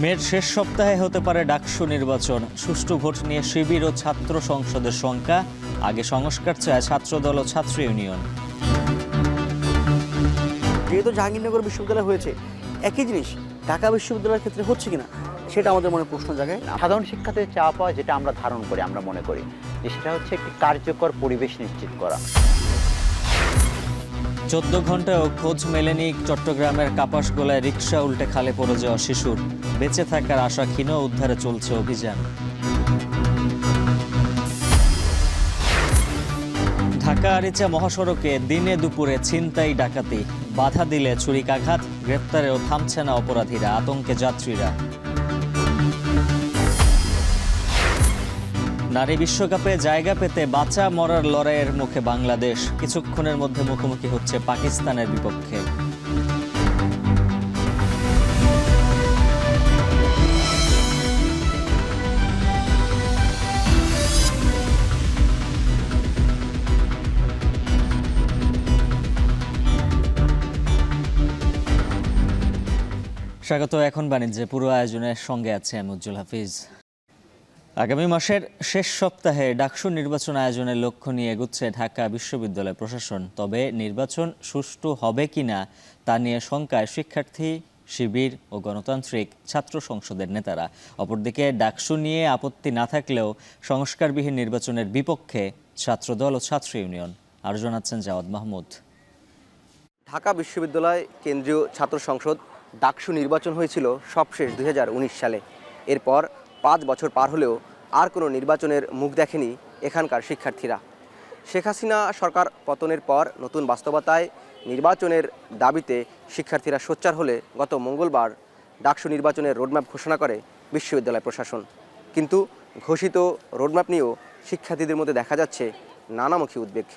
মের শেষ সপ্তাহে হতে পারে ডাকসু নির্বাচন। সুষ্ঠু ভোট নিয়ে শিবির ও ছাত্র সংসদের শঙ্কা। আগে সংস্কার চায় ছাত্রদল ও ছাত্র ইউনিয়ন। যেহেতু জাহাঙ্গীরনগর বিশ্ববিদ্যালয় হয়েছে, একই জিনিস ঢাকা বিশ্ববিদ্যালয়ের ক্ষেত্রে হচ্ছে কিনা সেটা আমাদের মনে প্রশ্ন জাগায়। সাধারণ শিক্ষাতে চাওয়া পাওয়া যেটা আমরা ধারণ করি, আমরা মনে করি যে সেটা হচ্ছে একটি কার্যকর পরিবেশ নিশ্চিত করা। 14 ঘন্টায়ও খোঁজ মেলেনি চট্টগ্রামের কাপাসগোলায় রিকশা উল্টে খালে পড়ে যাওয়া শিশুর। বেঁচে থাকার আশা ক্ষীণ, উদ্ধারে চলছে অভিযান। ঢাকা আরিচা মহাসড়কে দিনে দুপুরে ছিনতাই ডাকাতি। বাধা দিলে ছুরিকাঘাত, গ্রেপ্তারেও থামছে না অপরাধীরা, আতঙ্কে যাত্রীরা। নারী বিশ্বকাপে জায়গা পেতে বাঁচা মরার লড়াইয়ের মুখে বাংলাদেশ। কিছুক্ষণের মধ্যে মুখোমুখি হচ্ছে পাকিস্তানের বিপক্ষে। স্বাগত। এখন বাণিজ্যে পুরো আয়োজনের সঙ্গে আছে আমি উজ্জ্বল হাফিজ। আগামী মাসের শেষ সপ্তাহে ডাকসু নির্বাচন আয়োজনের লক্ষ্য নিয়ে এগুচ্ছে ঢাকা বিশ্ববিদ্যালয় প্রশাসন। তবে নির্বাচন সুষ্ঠু হবে কিনা তা নিয়ে শঙ্কায় শিক্ষার্থী, শিবির ও গণতান্ত্রিক ছাত্র সংসদের নেতারা। অপরদিকে ডাকসু নিয়ে আপত্তি না থাকলেও সংস্কারবিহীন নির্বাচনের বিপক্ষে ছাত্রদল ও ছাত্র ইউনিয়ন। আরও জানাচ্ছেন জাওয়াদ মাহমুদ। ঢাকা বিশ্ববিদ্যালয় কেন্দ্রীয় ছাত্র সংসদ ডাকসু নির্বাচন হয়েছিল সবশেষ 2019 সালে। এরপর 5 বছর পার হলেও আর কোনো নির্বাচনের মুখ দেখেনি এখানকার শিক্ষার্থীরা। শেখ হাসিনা সরকার পতনের পর নতুন বাস্তবতায় নির্বাচনের দাবিতে শিক্ষার্থীরা সোচ্চার হলে গত মঙ্গলবার ডাকসু নির্বাচনের রোডম্যাপ ঘোষণা করে বিশ্ববিদ্যালয় প্রশাসন। কিন্তু ঘোষিত রোডম্যাপ নিয়েও শিক্ষার্থীদের মধ্যে দেখা যাচ্ছে নানামুখী উদ্বেগ।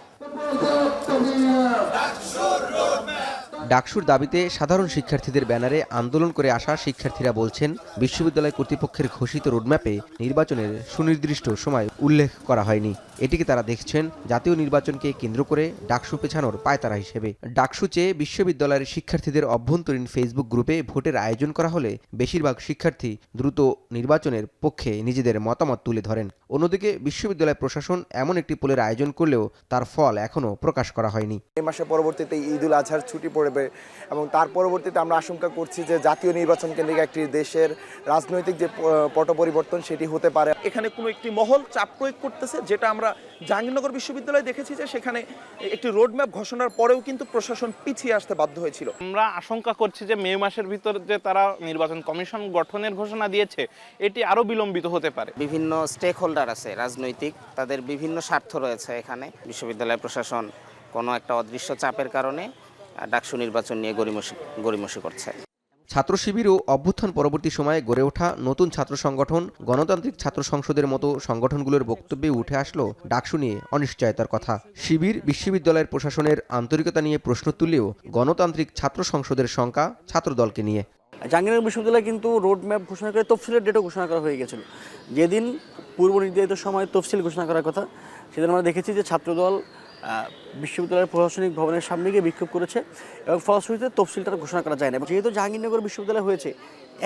ডাকসুর দাবিতে সাধারণ শিক্ষার্থীদের ব্যানারে আন্দোলন করে আসা শিক্ষার্থীরা বলছেন, বিশ্ববিদ্যালয় কর্তৃপক্ষের ঘোষিত রোডম্যাপে নির্বাচনের সুনির্দিষ্ট সময় উল্লেখ করা হয়নি। এটিকে তারা দেখছেন জাতীয় নির্বাচনকে কেন্দ্র করে ডাকসু পেছানোর পায়তারা হিসেবে। ডাকসু চেয়ে বিশ্ববিদ্যালয়ের শিক্ষার্থীদের অভ্যন্তরীণ ফেসবুক গ্রুপে ভোটের আয়োজন করা হলে বেশিরভাগ শিক্ষার্থী দ্রুত নির্বাচনের পক্ষে নিজেদের মতামত তুলে ধরেন। অন্যদিকে বিশ্ববিদ্যালয় প্রশাসন এমন একটি পোলের আয়োজন করলেও তার ফল এখনও প্রকাশ করা হয়নি। এই মাসে পরবর্তীতে ঈদুল আজহার ছুটি পড়বে এবং তার পরবর্তীতে আমরা আশঙ্কা করছি যে জাতীয় নির্বাচন কেন্দ্রিক একটি দেশের রাজনৈতিক যে পট পরিবর্তন সেটি হতে পারে। এখানে কোনো একটি মহল চাপ প্রয়োগ করতেছে, যেটা আমরা জাহাঙ্গীরনগর বিশ্ববিদ্যালয়ে দেখেছি যে সেখানে একটি রোডম্যাপ ঘোষণার পরেও কিন্তু প্রশাসন পিছিয়ে আসতে বাধ্য হয়েছিল। আমরা আশঙ্কা করছি যে মে মাসের ভিতর যে তারা নির্বাচন কমিশন গঠনের ঘোষণা দিয়েছে এটি আরও বিলম্বিত হতে পারে। বিভিন্ন স্টেক হোল্ডার আছে রাজনৈতিক, তাদের বিভিন্ন স্বার্থ রয়েছে এখানে। বিশ্ববিদ্যালয় প্রশাসন কোনো একটা অদৃশ্য চাপের কারণে ডাকসু নির্বাচন নিয়ে গড়িমসি করছে। ছাত্র শিবির ও অভ্যুত্থান পরবর্তী সময়ে গড়ে ওঠা নতুন ছাত্র সংগঠন গণতান্ত্রিক ছাত্র সংসদের মতো সংগঠনগুলোর বক্তব্যে উঠে আসলো ডাকসু নিয়ে অনিশ্চয়তার কথা। শিবির বিশ্ববিদ্যালয়ের প্রশাসনের আন্তরিকতা নিয়ে প্রশ্ন তুললেও গণতান্ত্রিক ছাত্র সংসদের শঙ্কা ছাত্রদলকে নিয়ে। জাহাঙ্গীরনগর বিশ্ববিদ্যালয় কিন্তু রোডম্যাপ ঘোষণা করে তফসিলের ডেটও ঘোষণা করা হয়ে গেছিল। যেদিন পূর্ব নির্ধারিত সময় তফসিল ঘোষণা করার কথা, সেদিন আমরা দেখেছি যে ছাত্রদল বিশ্ববিদ্যালয়ের প্রশাসনিক ভবনের সামনে গিয়ে বিক্ষোভ করেছে এবং ফলশ্রুতিতে তফসিলটা ঘোষণা করা যায় না। যেহেতু জাহাঙ্গীরনগর বিশ্ববিদ্যালয় হয়েছে,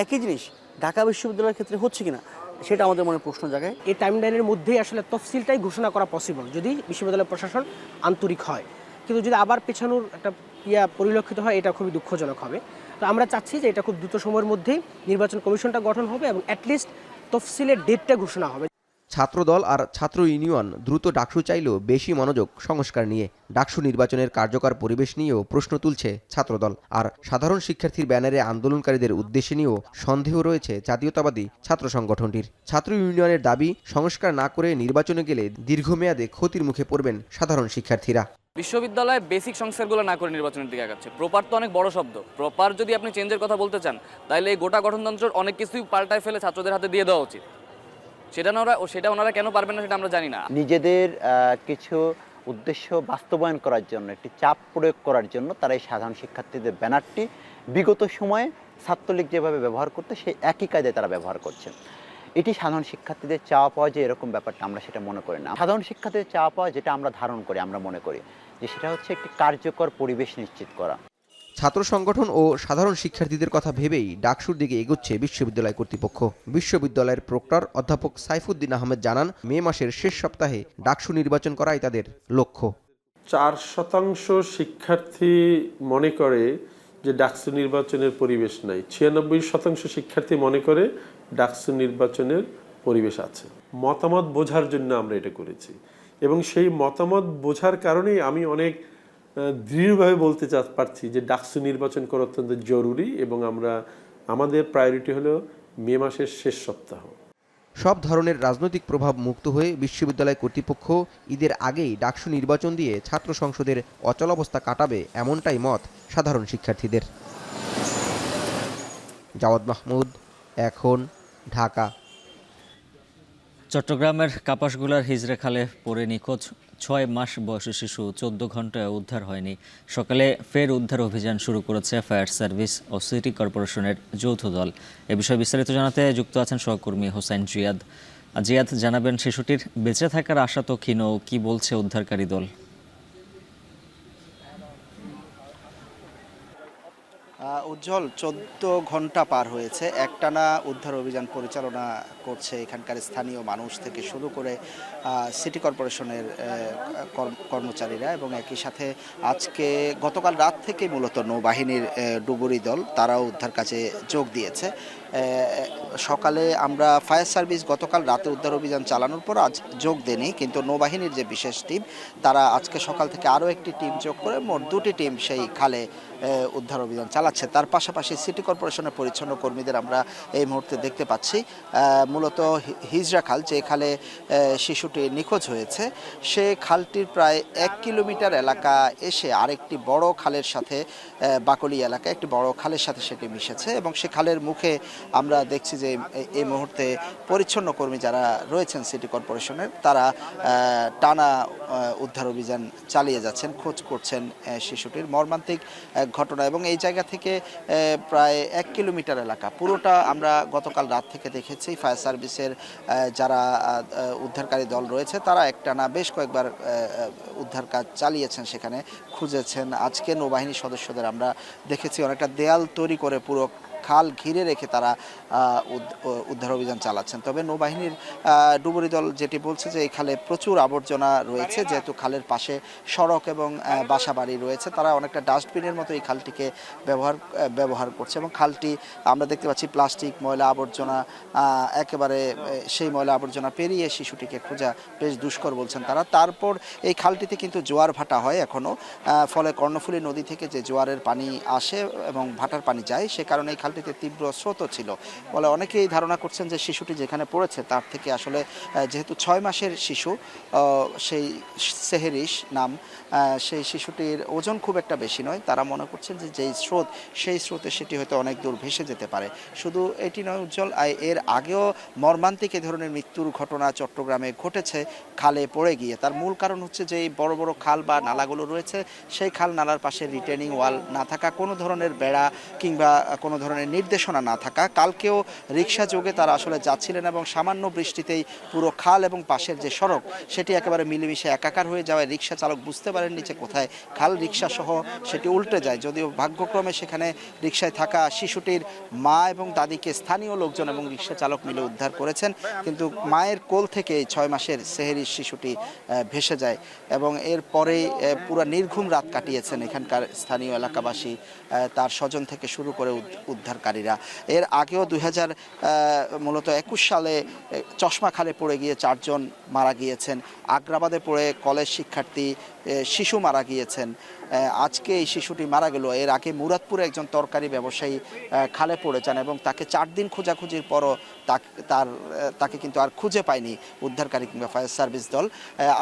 একই জিনিস ঢাকা বিশ্ববিদ্যালয়ের ক্ষেত্রে হচ্ছে কিনা সেটা আমাদের মনে প্রশ্ন জাগায়। এই টাইমলাইনের মধ্যেই আসলে তফসিলটাই ঘোষণা করা পসিবল যদি বিশ্ববিদ্যালয় প্রশাসন আন্তরিক হয়। কিন্তু যদি আবার পেছানোর একটা পরিলক্ষিত হয়, এটা খুবই দুঃখজনক হবে। তো আমরা চাচ্ছি যে এটা খুব দ্রুত সময়ের মধ্যেই নির্বাচন কমিশনটা গঠন হবে এবং অ্যাটলিস্ট তফসিলের ডেটটা ঘোষণা হবে। ছাত্রদল আর ছাত্র ইউনিয়ন দ্রুত ডাকসু চাইলেও বেশি মনোযোগ সংস্কার নিয়ে। ডাকসু নির্বাচনের কার্যকর পরিবেশ নিয়েও প্রশ্ন তুলছে ছাত্রদল। আর সাধারণ শিক্ষার্থীর ব্যানারে আন্দোলনকারীদের উদ্দেশ্যে নিয়েও সন্দেহ রয়েছে জাতীয়তাবাদী ছাত্র সংগঠনটির। ছাত্র ইউনিয়নের দাবি, সংস্কার না করে নির্বাচনে গেলে দীর্ঘমেয়াদে ক্ষতির মুখে পড়বেন সাধারণ শিক্ষার্থীরা। বিশ্ববিদ্যালয়ে বেসিক সংস্কারগুলো না করে নির্বাচনের দিকে আগাচ্ছে। প্রপার তো অনেক বড় শব্দ। প্রপার যদি আপনি চেঞ্জের কথা বলতে চান, তাহলে এই গোটা গঠনতন্ত্রের অনেক কিছুই পাল্টায় ফেলে ছাত্রদের হাতে দিয়ে দেওয়া উচিত। সেটা ওনারা কেন পারবেন না সেটা আমরা জানি না। নিজেদের কিছু উদ্দেশ্য বাস্তবায়ন করার জন্য, একটি চাপ প্রয়োগ করার জন্য তারা এই সাধারণ শিক্ষার্থীদের ব্যানারটি বিগত সময়ে ছাত্রলীগ যেভাবে ব্যবহার করতে, সেই একই কাজে তারা ব্যবহার করছেন। এটি সাধারণ শিক্ষার্থীদের চাওয়া পাওয়া যে এরকম ব্যাপারটা আমরা সেটা মনে করি না। সাধারণ শিক্ষার্থীদের চাওয়া পাওয়া যেটা আমরা ধারণ করি, আমরা মনে করি যে সেটা হচ্ছে একটি কার্যকর পরিবেশ নিশ্চিত করা। ছাত্র সংগঠন ও সাধারণ শিক্ষার্থীদের কথা ভেবেই ডাকসুর দিকে এগোচ্ছে বিশ্ববিদ্যালয় কর্তৃপক্ষ। বিশ্ববিদ্যালয়ের প্রক্টর অধ্যাপক সাইফুদ্দিন আহমেদ জানান, মে মাসের শেষ সপ্তাহে ডাকসু নির্বাচন করাই তাদের লক্ষ্য। 4% শিক্ষার্থী মনে করে যে ডাকসু নির্বাচনের পরিবেশ নাই, 96% শিক্ষার্থী মনে করে ডাকসু নির্বাচনের পরিবেশ আছে। মতামত বোঝার জন্য আমরা এটা করেছি এবং সেই মতামত বোঝার কারণেই আমি অনেক দৃঢ়ভাবে বলতে পারছি যে ডাকসু নির্বাচন করা অত্যন্ত জরুরি এবং আমাদের প্রায়োরিটি হলো মে মাসের শেষ সপ্তাহ। সব ধরনের রাজনৈতিক প্রভাব মুক্ত হয়ে বিশ্ববিদ্যালয় কর্তৃপক্ষ ঈদের আগেই ডাকসু নির্বাচন দিয়ে ছাত্র সংসদের অচলাবস্থা কাটাবে, এমনটাই মত সাধারণ শিক্ষার্থীদের। জাওয়াদ মাহমুদ, এখন, ঢাকা। চট্টগ্রামের কাপাসগুলার হিজড়া খালে পড়ে নিখোঁজ 6 মাস বয়সী শিশু 14 ঘন্টায় উদ্ধার হয়নি। সকালে ফের উদ্ধার অভিযান শুরু করেছে ফায়ার সার্ভিস ও সিটি কর্পোরেশনের যৌথ দল। এ বিষয়ে বিস্তারিত জানাতে যুক্ত আছেন সহকর্মী হোসেন জিয়াদ। জিয়াদ, জানাবেন শিশুটির বেঁচে থাকার আশা তো ক্ষীণ, কি বলছে উদ্ধারকারী দল? উজ্জ্বল 14 ঘন্টা পার হয়েছে, একটানা উদ্ধার অভিযান পরিচালনা করছে এখানকার স্থানীয় মানুষ থেকে শুরু করে সিটি কর্পোরেশনের কর্মচারীরা, এবং একই সাথে গতকাল রাত থেকে মূলত নৌবাহিনীর ডুবুরি দল তারাও উদ্ধার কাজে যোগ দিয়েছে। সকালে আমরা ফায়ার সার্ভিস গতকাল রাতে উদ্ধার অভিযান চালানোর পর আজ যোগ দেয়নি, কিন্তু নৌবাহিনীর যে বিশেষ টিম তারা আজকে সকাল থেকে আরও একটি টিম যোগ করে মোট 2টি টিম সেই খালে উদ্ধার অভিযান চালাচ্ছে। তার পাশাপাশি সিটি কর্পোরেশনের পরিচ্ছন্ন কর্মীদের আমরা এই মুহূর্তে দেখতে পাচ্ছি। মূলত হিজড়া খাল, যে খালে শিশুটি নিখোঁজ হয়েছে, সে খালটির প্রায় 1 কিলোমিটার এলাকা এসে আরেকটি বড় খালের সাথে, বাকলি এলাকা একটি বড় খালের সাথে সেটি মিশেছে, এবং সে খালের মুখে আমরা দেখছি যে এই মুহূর্তে পরিচ্ছন্ন কর্মী যারা রয়েছেন সিটি কর্পোরেশনের, তারা টানা উদ্ধার অভিযান চালিয়ে যাচ্ছেন, খোঁজ করছেন শিশুটির। মর্মান্তিক ঘটনা, এবং এই জায়গা থেকে প্রায় 1 কিলোমিটার এলাকা পুরোটা আমরা গতকাল রাত থেকে দেখেছি। ফায়ার সার্ভিসের যারা উদ্ধারকারী দল রয়েছে তারা একটানা বেশ কয়েকবার উদ্ধার কাজ চালিয়েছেন, সেখানে খুঁজেছেন। আজকে নৌবাহিনীর সদস্যদের আমরা দেখেছি অনেকটা দেয়াল তৈরি করে পুরো খাল ঘিরে রেখে তারা উদ্ধার অভিযান চালাচ্ছেন। তবে নৌবাহিনীর ডুবুরি দল যেটি বলছে যে এই খালে প্রচুর আবর্জনা রয়েছে, যেহেতু খালের পাশে সড়ক এবং বাসা বাড়ি রয়েছে, তারা অনেকটা ডাস্টবিনের মতো এই খালটিকে ব্যবহার করছে, এবং খালটি আমরা দেখতে পাচ্ছি প্লাস্টিক, ময়লা আবর্জনা, একেবারে সেই ময়লা আবর্জনা পেরিয়ে শিশুটিকে খোঁজা বেশ দুষ্কর বলছেন তারা। তারপর এই খালটিতে কিন্তু জোয়ার ভাটা হয় এখনও, ফলে কর্ণফুলী নদী থেকে যে জোয়ারের পানি আসে এবং ভাটার পানি যায়, সে কারণে এই খালটিতে তীব্র স্রোত ছিল। বলে অনেকেই ধারণা করছেন যে শিশুটি যেখানে পড়েছে তার থেকে আসলে, যেহেতু 6 মাসের শিশু, সেই সেহেরিস নাম, সেই শিশুটির ওজন খুব একটা বেশি নয়। তারা মনে করছেন যে যেই স্রোত, সেই স্রোতে সেটি হয়তো অনেক দূর ভেসে যেতে পারে। শুধু এটি নয় উজ্জ্বল, এর আগেও মর্মান্তিক এ ধরনের মৃত্যুর ঘটনা চট্টগ্রামে ঘটেছে খালে পড়ে গিয়ে। তার মূল কারণ হচ্ছে যে এই বড় বড় খাল বা নালাগুলো রয়েছে, সেই খাল নালার পাশে রিটেনিং ওয়াল না থাকা, কোনো ধরনের বেড়া কিংবা কোনো ধরনের নির্দেশনা না থাকা। কালকেও রিক্সা যোগে তারা আসলে যাচ্ছিলেন, এবং সামান্য বৃষ্টিতেই পুরো খাল এবং পাশের যে সড়ক সেটি একেবারে মিলেমিশে একাকার হয়ে যাওয়ায় রিক্সা চালক বুঝতে পারেননি যে কোথায় খাল, রিক্সা সহ সেটি উল্টে যায়। যদিও ভাগ্যক্রমে সেখানে রিক্সায় থাকা শিশুটির মা এবং দাদিকে স্থানীয় লোকজন এবং রিক্সা চালক মিলে উদ্ধার করেছেন, কিন্তু মায়ের কোল থেকে 6 মাসের সেহেরির শিশুটি ভেসে যায়, এবং এরপরেই পুরো নির্ঘুম রাত কাটিয়েছেন এখানকার স্থানীয় এলাকাবাসী, তার স্বজন থেকে শুরু করে উদ্ধারকারীরা। এর আগেও 2021 সালে চশমা খালে পড়ে গিয়ে 4 জন মারা গিয়েছেন। আগ্রাবাদে পড়ে কলেজ শিক্ষার্থী শিশু মারা গিয়েছেন। আজকে এই শিশুটি মারা গেল। এর আগে মুরাদপুরে একজন তরকারি ব্যবসায়ী খালে পড়ে যান, এবং তাকে 4 দিন খোঁজাখুঁজির পরও তাকে কিন্তু আর খুঁজে পায়নি উদ্ধারকারী কিংবা ফায়ার সার্ভিস দল।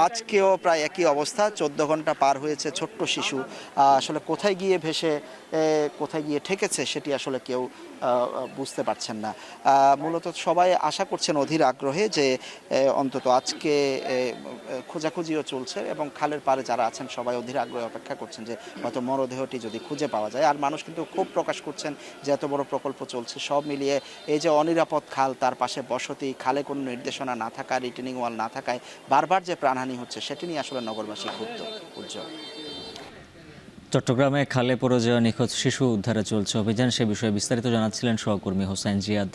আজকেও প্রায় একই অবস্থা, 14 ঘন্টা পার হয়েছে। ছোট্ট শিশু আসলে কোথায় গিয়ে ভেসে, কোথায় গিয়ে ঠেকেছে সেটি আসলে কেউ বুঝতে পারছেন না। মূলত সবাই আশা করছেন অধীর আগ্রহে যে অন্তত আজকে খোঁজাখুঁজিও চলছে, এবং খালের পাড়ে যারা আছেন সবাই অধীর আগ্রহে অপেক্ষা করছেন যে হয়তো মরদেহটি যদি খুঁজে পাওয়া যায়। আর মানুষ কিন্তু ক্ষোভ প্রকাশ করছেন যে এত বড় প্রকল্প চলছে, সব মিলিয়ে এই যে অনিরাপদ খাল, তার পাশে বসতি, খালে কোনো নির্দেশনা না থাকা, রিটেনিং ওয়াল না থাকায় বারবার যে প্রাণহানি হচ্ছে সেটি নিয়ে আসলে নগরবাসী ক্ষুব্ধ। উজ্জ্বল। চট্টগ্রামে খালে পড়ে যাওয়া নিখোঁজ শিশু উদ্ধারে চলছে অভিযান। সে বিষয়ে বিস্তারিত জানাচ্ছিলেন সহকর্মী হোসেন জিয়াদ।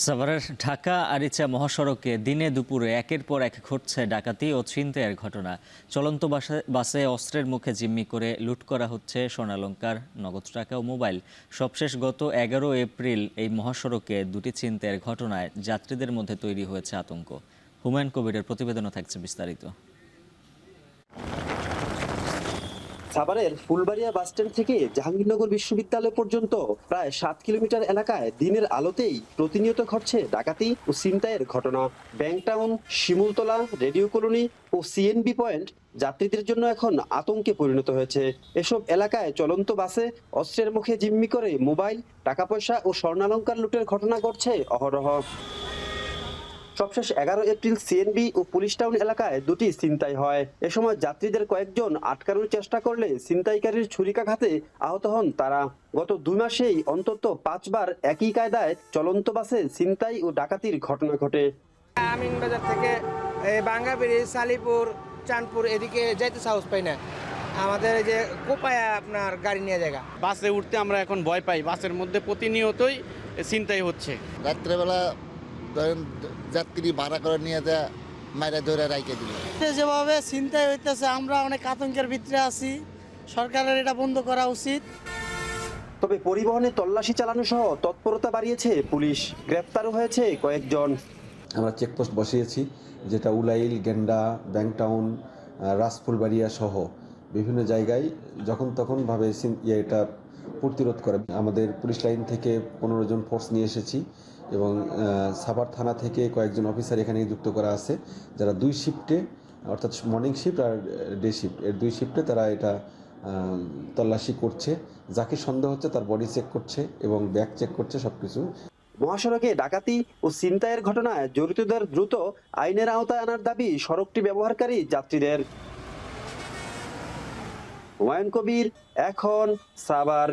সাভারের ঢাকা আরিচা মহাসড়কে দিনে দুপুরে একের পর এক ঘটছে ডাকাতি ও ছিনতাইয়ের ঘটনা। চলন্ত বাসে অস্ত্রের মুখে জিম্মি করে লুট করা হচ্ছে স্বর্ণালংকার, নগদ টাকা ও মোবাইল। সবশেষ গত 11 এপ্রিল এই মহাসড়কে দুটি ছিনতাইয়ের ঘটনায় যাত্রীদের মধ্যে তৈরি হয়েছে আতঙ্ক। হুমায়ুন কবিরের প্রতিবেদনে থাকছে বিস্তারিত। সাভারের ফুলবাড়িয়া বাসস্ট্যান্ড থেকে জাহাঙ্গীরনগর বিশ্ববিদ্যালয় পর্যন্ত প্রায় 7 কিলোমিটার এলাকায় দিনের আলোতেই প্রতিনিয়ত ঘটছে ডাকাতি ও ছিনতাইয়ের ঘটনা। ব্যাংকটাউন, শিমুলতলা, রেডিও কলোনি ও সিএনবি পয়েন্ট যাত্রীদের জন্য এখন আতঙ্কে পরিণত হয়েছে। এসব এলাকায় চলন্ত বাসে অস্ত্রের মুখে জিম্মি করে মোবাইল, টাকা পয়সা ও স্বর্ণালংকার লুটের ঘটনা ঘটছে অহরহ। সবশেষ 11 এপ্রিল সিএনবি ও পুলিশ টাউন এলাকায় দুটি ছিনতাই হয়। এ সময় যাত্রীদের কয়েকজন আটকানোর চেষ্টা করলে ছিনতাইকারীর ছুরিকাঘাতে আহত হন তারা। গত 2 মাসেই অন্তত 5 বার একই কায়দায় চলন্ত বাসে ছিনতাই ও ডাকাতির ঘটনা ঘটে। আমিনবাজার থেকে বাঙ্গাবেড়ি, সালিপুর, চাঁদপুর এদিকে যাইতে সাহস পাই না। আমাদের যে কোপায়া আপনার গাড়ি নিয়ে জায়গা, বাসে উঠতে আমরা এখন ভয় পাই। বাসের মধ্যে প্রতিনিয়তই ছিনতাই হচ্ছে। রাত্রেবেলা ধরেন যাত্রী ভাড়া করে নিয়ে দেয়, মাইরা ধরে রাইকে দিল। যেভাবে ছিনতাই হইতেছে আমরা অনেক আতঙ্কের ভিতরে আছি। সরকারের এটা বন্ধ করা উচিত। তবে পরিবহনে তল্লাশি চালানো সহ তৎপরতা বাড়িয়েছে পুলিশ। গ্রেপ্তারও হয়েছে কয়েকজন। আমরা চেকপোস্ট বসিয়েছি, যেটা উলাইল, গেন্ডা, ব্যাংকটাউন, রাসফুলবাড়িয়া সহ বিভিন্ন জায়গায় যখন তখনভাবে এটা প্রতিরোধ করে। আমাদের পুলিশ লাইন থেকে 15 জন ফোর্স নিয়ে এসেছি এবং সাভার থানা থেকে কয়েকজন অফিসার এখানে যুক্ত করা আছে, যারা 2 শিফটে, অর্থাৎ মর্নিং শিফট আর ডে শিফট, এর 2 শিফটে তারা এটা তল্লাশি করছে। যাকে সন্দেহ হচ্ছে তার বডি চেক করছে এবং ব্যাগ চেক করছে সবকিছু। মহাসড়কে ডাকাতি ও ছিনতাইয়ের ঘটনায় জড়িতদের দ্রুত আইনের আওতায় আনার দাবি সড়কটি ব্যবহারকারী যাত্রীদের। হুমায়ুন কবির, এখন সাভার।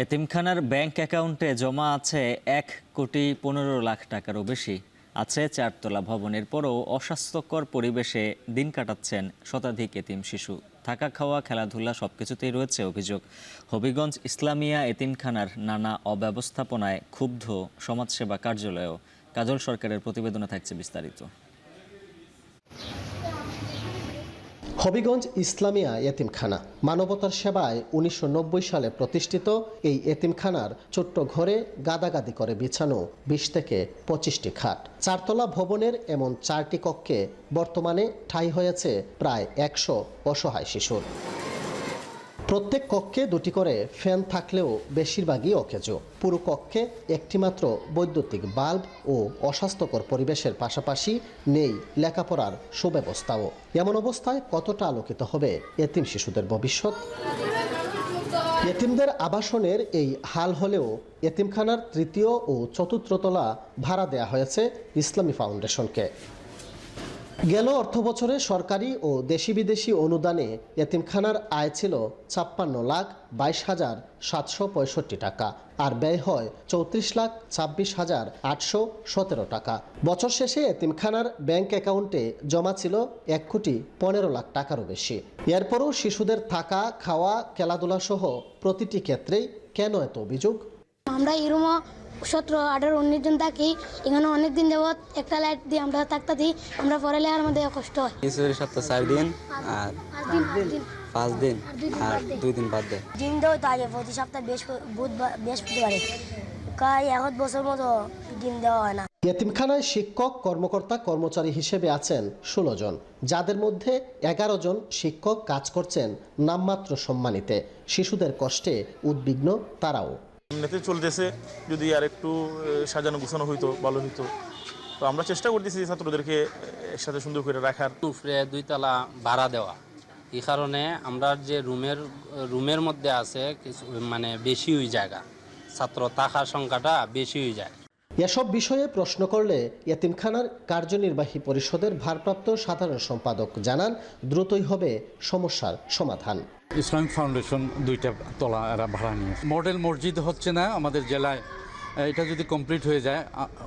এতিমখানার ব্যাংক অ্যাকাউন্টে জমা আছে 1,15,00,000 টাকারও বেশি। আছে 4 তলা ভবন। এরপরও অস্বাস্থ্যকর পরিবেশে দিন কাটাচ্ছেন শতাধিক এতিম শিশু। থাকা, খাওয়া, খেলাধুলা সবকিছুতেই রয়েছে অভিযোগ। হবিগঞ্জ ইসলামিয়া এতিমখানার নানা অব্যবস্থাপনায় ক্ষুব্ধ সমাজসেবা কার্যালয়ও। কাজল সরকারের প্রতিবেদনে থাকছে বিস্তারিত। হবিগঞ্জ ইসলামিয়া এতিমখানা মানবতার সেবায় 1990 সালে প্রতিষ্ঠিত এই এতিমখানার ছোট্ট ঘরে গাদাগাদি করে বিছানো 20 থেকে 25টি খাট। 4 তলা ভবনের এমন 4টি কক্ষে বর্তমানে ঠাঁই হয়েছে প্রায় 100 অসহায় শিশুর। প্রত্যেক কক্ষে 2টি করে ফ্যান থাকলেও বেশিরভাগই অকেজো। পুরো কক্ষে একটি মাত্র বৈদ্যুতিক বাল্ব ও অস্বাস্থ্যকর পরিবেশের পাশাপাশি নেই লেখাপড়ার সুব্যবস্থাও। এমন অবস্থায় কতটা আলোকিত হবে এতিম শিশুদের ভবিষ্যৎ? এতিমদের আবাসনের এই হাল হলেও এতিমখানার 3য় ও 4র্থ তলা ভাড়া দেয়া হয়েছে ইসলামী ফাউন্ডেশনকে। গেল অর্থবছরে সরকারি ও দেশি বিদেশি অনুদানে এতিমখানার আয় ছিল 56,22,765 টাকা আর ব্যয় হয় 34,26,817 টাকা। বছর শেষে এতিমখানার ব্যাংক অ্যাকাউন্টে জমা ছিল 1,15,00,000 টাকারও বেশি। এরপরও শিশুদের থাকা, খাওয়া, খেলাধুলা সহ প্রতিটি ক্ষেত্রেই কেন এত অভিযোগ? আমরা এরকম 17, 18, 19 জন থাকি। এখানে অনেকদিন যাবৎ একটা লাইট দিয়ে আমরা থাকতে আমরা পরে লেখার মধ্যে কষ্ট হয়। সপ্তাহে 4 দিন আর 5 দিন আর 2 দিন বাদ দেয়। দিন দেওয়া তো আগে প্রতি সপ্তাহে বৃহস্পতিবারে প্রায় 1 বছর মতো দিন দেওয়া হয় না। এতিমখানায় শিক্ষক, কর্মকর্তা, কর্মচারী হিসেবে আছেন 16 জন, যাদের মধ্যে 11 জন শিক্ষক কাজ করছেন নামমাত্র সম্মানিতে। শিশুদের কষ্টে উদ্বিগ্ন তারাও। এমনিতে চলতেছে, যদি আর একটু সাজানো গুছানো হইতো ভালো হইতো। তো আমরা চেষ্টা করতেছি ছাত্রদেরকে একসাথে সুন্দর করে রাখার। উপরে 2 তলা ভাড়া দেওয়া, এই কারণে আমরা যে রুমের মধ্যে আছে কিছু মানে বেশি হয়ে জায়গা, ছাত্র থাকার সংখ্যাটা বেশি হয়ে যায়। এসব বিষয়ে প্রশ্ন করলে এতিমখানার কার্যনির্বাহী পরিষদের ভারপ্রাপ্ত সাধারণ সম্পাদক জানান দ্রুতই হবে সমস্যার সমাধান। ইসলামিক ফাউন্ডেশন 2টা তলা এরা ভাড়া নিয়ে। মডেল মসজিদ হচ্ছে না আমাদের জেলায়, এটা যদি কমপ্লিট হয়ে যায়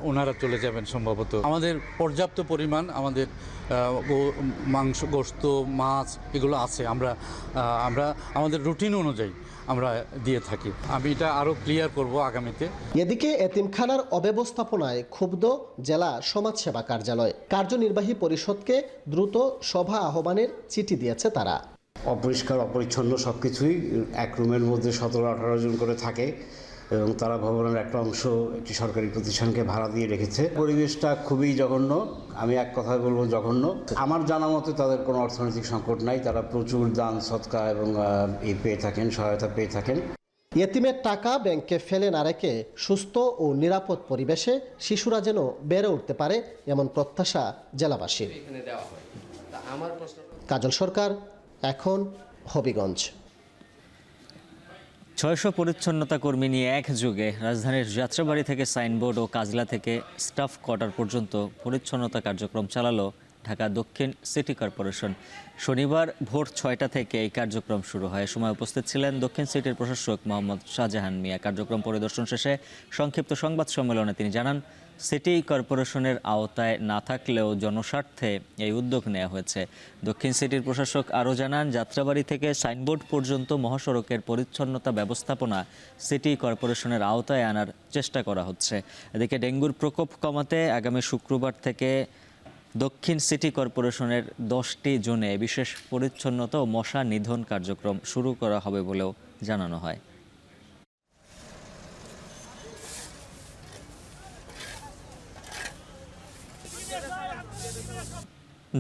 ওনারা চলে যাবেন সম্ভবত। আমাদের পর্যাপ্ত পরিমাণ আমাদের মাংস, গোশত, মাছ এগুলো আছে, আমরা আমাদের রুটিন অনুযায়ী আমরা দিয়ে থাকি। আমি এটা আরও ক্লিয়ার করব আগামীতে। এদিকে এতিমখানার অব্যবস্থাপনায় ক্ষুব্ধ জেলা সমাজসেবা কার্যালয় কার্যনির্বাহী পরিষদকে দ্রুত সভা আহ্বানের চিঠি দিয়েছে তারা। অপরিষ্কার অপরিচ্ছন্ন সব কিছুই, এক রুমের মধ্যে 17-18 জন করে থাকে এবং তারা ভবনের একটা অংশ একটি সরকারি প্রতিষ্ঠানকে ভাড়া দিয়ে রেখেছে। পরিবেশটা খুবই জঘন্য, আমি এক কথায় বলবো জঘন্য। আমার জানা মতে তাদের কোনো অর্থনৈতিক সংকট নাই, তারা প্রচুর দান সদকা এবং পেয়ে থাকেন, সহায়তা পেয়ে থাকেন। এতিমের টাকা ব্যাংকে ফেলে না রেখে সুস্থ ও নিরাপদ পরিবেশে শিশুরা যেন বেড়ে উঠতে পারে এমন প্রত্যাশা জেলাবাসীর। কাজল সরকার, এখন হবিগঞ্জ। 600 পরিচ্ছন্নতা কর্মী নিয়ে একযোগে রাজধানীর যাত্রাবাড়ি থেকে সাইনবোর্ড ও কাজলা থেকে স্টাফ কোয়ার্টার পর্যন্ত পরিচ্ছন্নতা কার্যক্রম চালালো ঢাকা দক্ষিণ সিটি কর্পোরেশন। শনিবার ভোর 6টা থেকে এই কার্যক্রম শুরু হয়। সময় উপস্থিত ছিলেন দক্ষিণ সিটির প্রশাসক মোহাম্মদ শাহজাহান মিয়া। কার্যক্রম পরিদর্শন শেষে সংক্ষিপ্ত সংবাদ সম্মেলনে তিনি জানান, সিটি কর্পোরেশনের আওতায় না থাকলেও জনস্বার্থে এই উদ্যোগ নেওয়া হয়েছে। দক্ষিণ সিটির প্রশাসক আরও জানান, যাত্রাবাড়ি থেকে সাইনবোর্ড পর্যন্ত মহাসড়কের পরিচ্ছন্নতা ব্যবস্থাপনা সিটি কর্পোরেশনের আওতায় আনার চেষ্টা করা হচ্ছে। এদিকে ডেঙ্গুর প্রকোপ কমাতে আগামী শুক্রবার থেকে দক্ষিণ সিটি কর্পোরেশনের 10টি জোনে বিশেষ পরিচ্ছন্নতা ও মশা নিধন কার্যক্রম শুরু করা হবে বলেও জানানো হয়।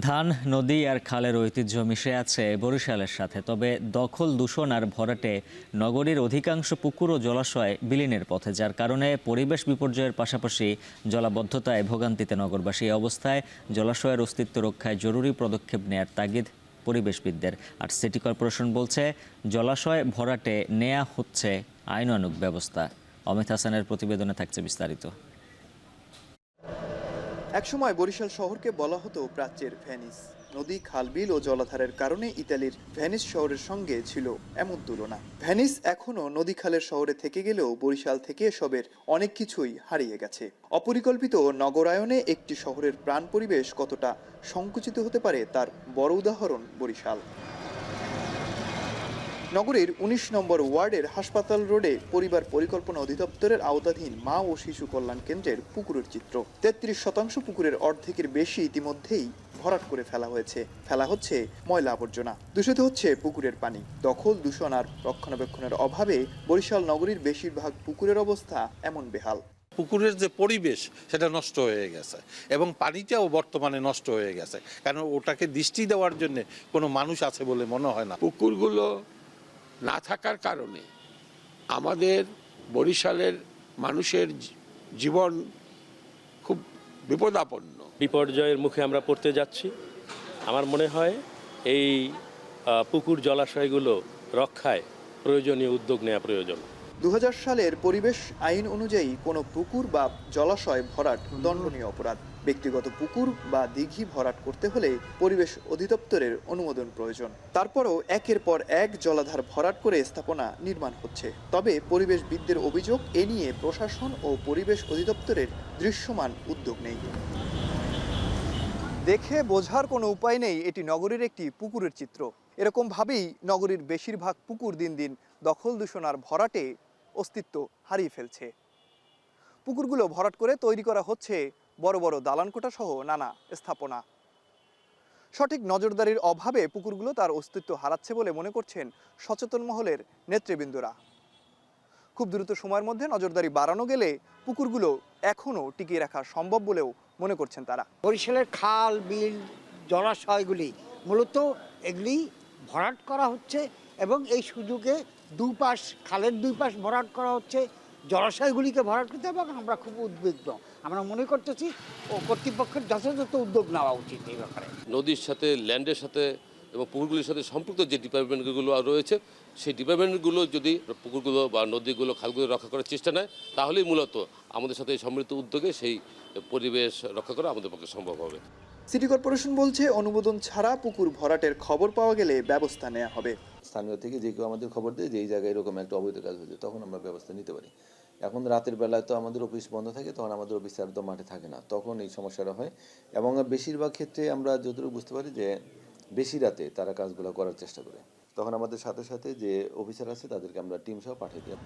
ধান, নদী আর খালের ঐতিহ্য মিশে আছে বরিশালের সাথে। তবে দখল, দূষণ আর ভরাটে নগরীর অধিকাংশ পুকুর ও জলাশয় বিলীনের পথে, যার কারণে পরিবেশ বিপর্যয়ের পাশাপাশি জলাবদ্ধতায় ভোগান্তিতে নগরবাসী। এই অবস্থায় জলাশয়ের অস্তিত্ব রক্ষায় জরুরি পদক্ষেপ নেয়ার তাগিদ পরিবেশবিদদের। আর সিটি কর্পোরেশন বলছে, জলাশয় ভরাটে নেওয়া হচ্ছে আইনানুগ ব্যবস্থা। অমিত হাসানের প্রতিবেদনে থাকছে বিস্তারিত। একসময় বরিশাল শহরকে বলা হতো প্রাচ্যের ভেনিস। নদী, খাল, বিল ও জলাধারের কারণে ইতালির ভেনিস শহরের সঙ্গে ছিল এমন তুলনা। ভেনিস এখনো নদী খালের শহরে থেকে গেলেও বরিশাল থেকে এসবের অনেক কিছুই হারিয়ে গেছে। অপরিকল্পিত নগরায়নে একটি শহরের প্রাণ পরিবেশ কতটা সংকুচিত হতে পারে তার বড় উদাহরণ বরিশাল। নগরীর 19 নম্বর ওয়ার্ডের হাসপাতাল রোডে পরিবার পরিকল্পনা অধিদপ্তরের আওতাধীন মা ও শিশু কল্যাণ কেন্দ্রের পুকুরের চিত্র। 33% পুকুরের অর্ধেকের বেশি ইতিমধ্যেই ভরাট করে ফেলা হচ্ছে ময়লা আবর্জনা। দূষিত হচ্ছে পুকুরের পানি। দখল, দূষণ আর রক্ষণাবেক্ষণের অভাবে বরিশাল নগরীর বেশিরভাগ পুকুরের অবস্থা এমন বেহাল। পুকুরের যে পরিবেশ সেটা নষ্ট হয়ে গেছে এবং পানিটাও বর্তমানে নষ্ট হয়ে গেছে, কারণ ওটাকে দৃষ্টি দেওয়ার জন্য কোনো মানুষ আছে বলে মনে হয় না। পুকুরগুলো না থাকার কারণে আমাদের বরিশালের মানুষের জীবন খুব বিপদাপন্ন, বিপর্যয়ের মুখে আমরা পড়তে যাচ্ছি। আমার মনে হয় এই পুকুর জলাশয়গুলো রক্ষায় প্রয়োজনীয় উদ্যোগ নেওয়া প্রয়োজন। 2000 সালের পরিবেশ আইন অনুযায়ী কোনো পুকুর বা জলাশয় ভরাট দণ্ডনীয় অপরাধ। ব্যক্তিগত পুকুর বা দিঘি ভরাট করতে হলে পরিবেশ অধিদপ্তরের অনুমোদন প্রয়োজন। তারপরও একের পর এক জলাধার ভরাট করে স্থাপনা নির্মাণ হচ্ছে। তবে পরিবেশবিদদের অভিযোগ, এ নিয়ে প্রশাসন ও পরিবেশ অধিদপ্তরের দৃশ্যমান উদ্যোগ নেই। দেখে বোঝার কোনো উপায় নেই এটি নগরীর একটি পুকুরের চিত্র। এরকমভাবেই নগরীর বেশিরভাগ পুকুর দিন দিন দখল, দূষণ আর ভরাটে অস্তিত্ব হারিয়ে ফেলছে। পুকুরগুলো ভরাট করে তৈরি করা হচ্ছে বড় বড় দালানকোঠা সহ নানা স্থাপনা। সঠিক নজরদারির অভাবে পুকুরগুলো তার অস্তিত্ব হারাচ্ছে বলে মনে করছেন সচেতন মহলের নেতৃবৃন্দরা। খুব দ্রুত সময়ের মধ্যে নজরদারি বাড়ানো গেলে পুকুরগুলো এখনও টিকিয়ে রাখা সম্ভব বলেও মনে করছেন তারা। বরিশালের খাল, বিল, জলাশয়গুলি মূলত এগুলি ভরাট করা হচ্ছে এবং এই সুযোগে দুপাশ, খালের দুই পাশ ভরাট করা হচ্ছে, জলাশয়গুলিকে ভরাট করতে, এবং আমরা খুব উদ্বিগ্ন। আমরা মনে করতেছি ও কর্তৃপক্ষের যথাযথ উদ্যোগ নেওয়া উচিত এই ব্যাপারে। নদীর সাথে, ল্যান্ডের সাথে এবং পুকুরগুলির সাথে সম্পৃক্ত যে ডিপার্টমেন্টগুলো রয়েছে, সেই ডিপার্টমেন্টগুলো যদি পুকুরগুলো বা নদীগুলো, খালগুলো রক্ষা করার চেষ্টা নেয়, তাহলেই মূলত আমাদের সাথে এই সম্মিলিত উদ্যোগে সেই পরিবেশ রক্ষা করা আমাদের পক্ষে সম্ভব হবে। সিটি কর্পোরেশন বলছে, অনুমোদন ছাড়া পুকুর ভরাটের খবর পাওয়া গেলে ব্যবস্থা নেওয়া হবে। স্থানীয় থেকে যে কেউ আমাদের খবর দেয় যে এই জায়গায় এরকম একটা অবৈধ কাজ হয়েছে, তখন আমরা ব্যবস্থা নিতে পারি। এখন রাতের বেলায় তো আমাদের অফিস বন্ধ থাকে, তখন আমাদের অফিসার তো মাঠে থাকে না, তখন এই সমস্যাটা হয়। এবং বেশিরভাগ ক্ষেত্রে আমরা যতটুকু বুঝতে পারি যে বেশি রাতে তারা কাজগুলো করার চেষ্টা করে, তখন আমাদের সাথে সাথে যে অফিসার আছে তাদেরকে আমরা টিম সহ পাঠিয়ে দিই।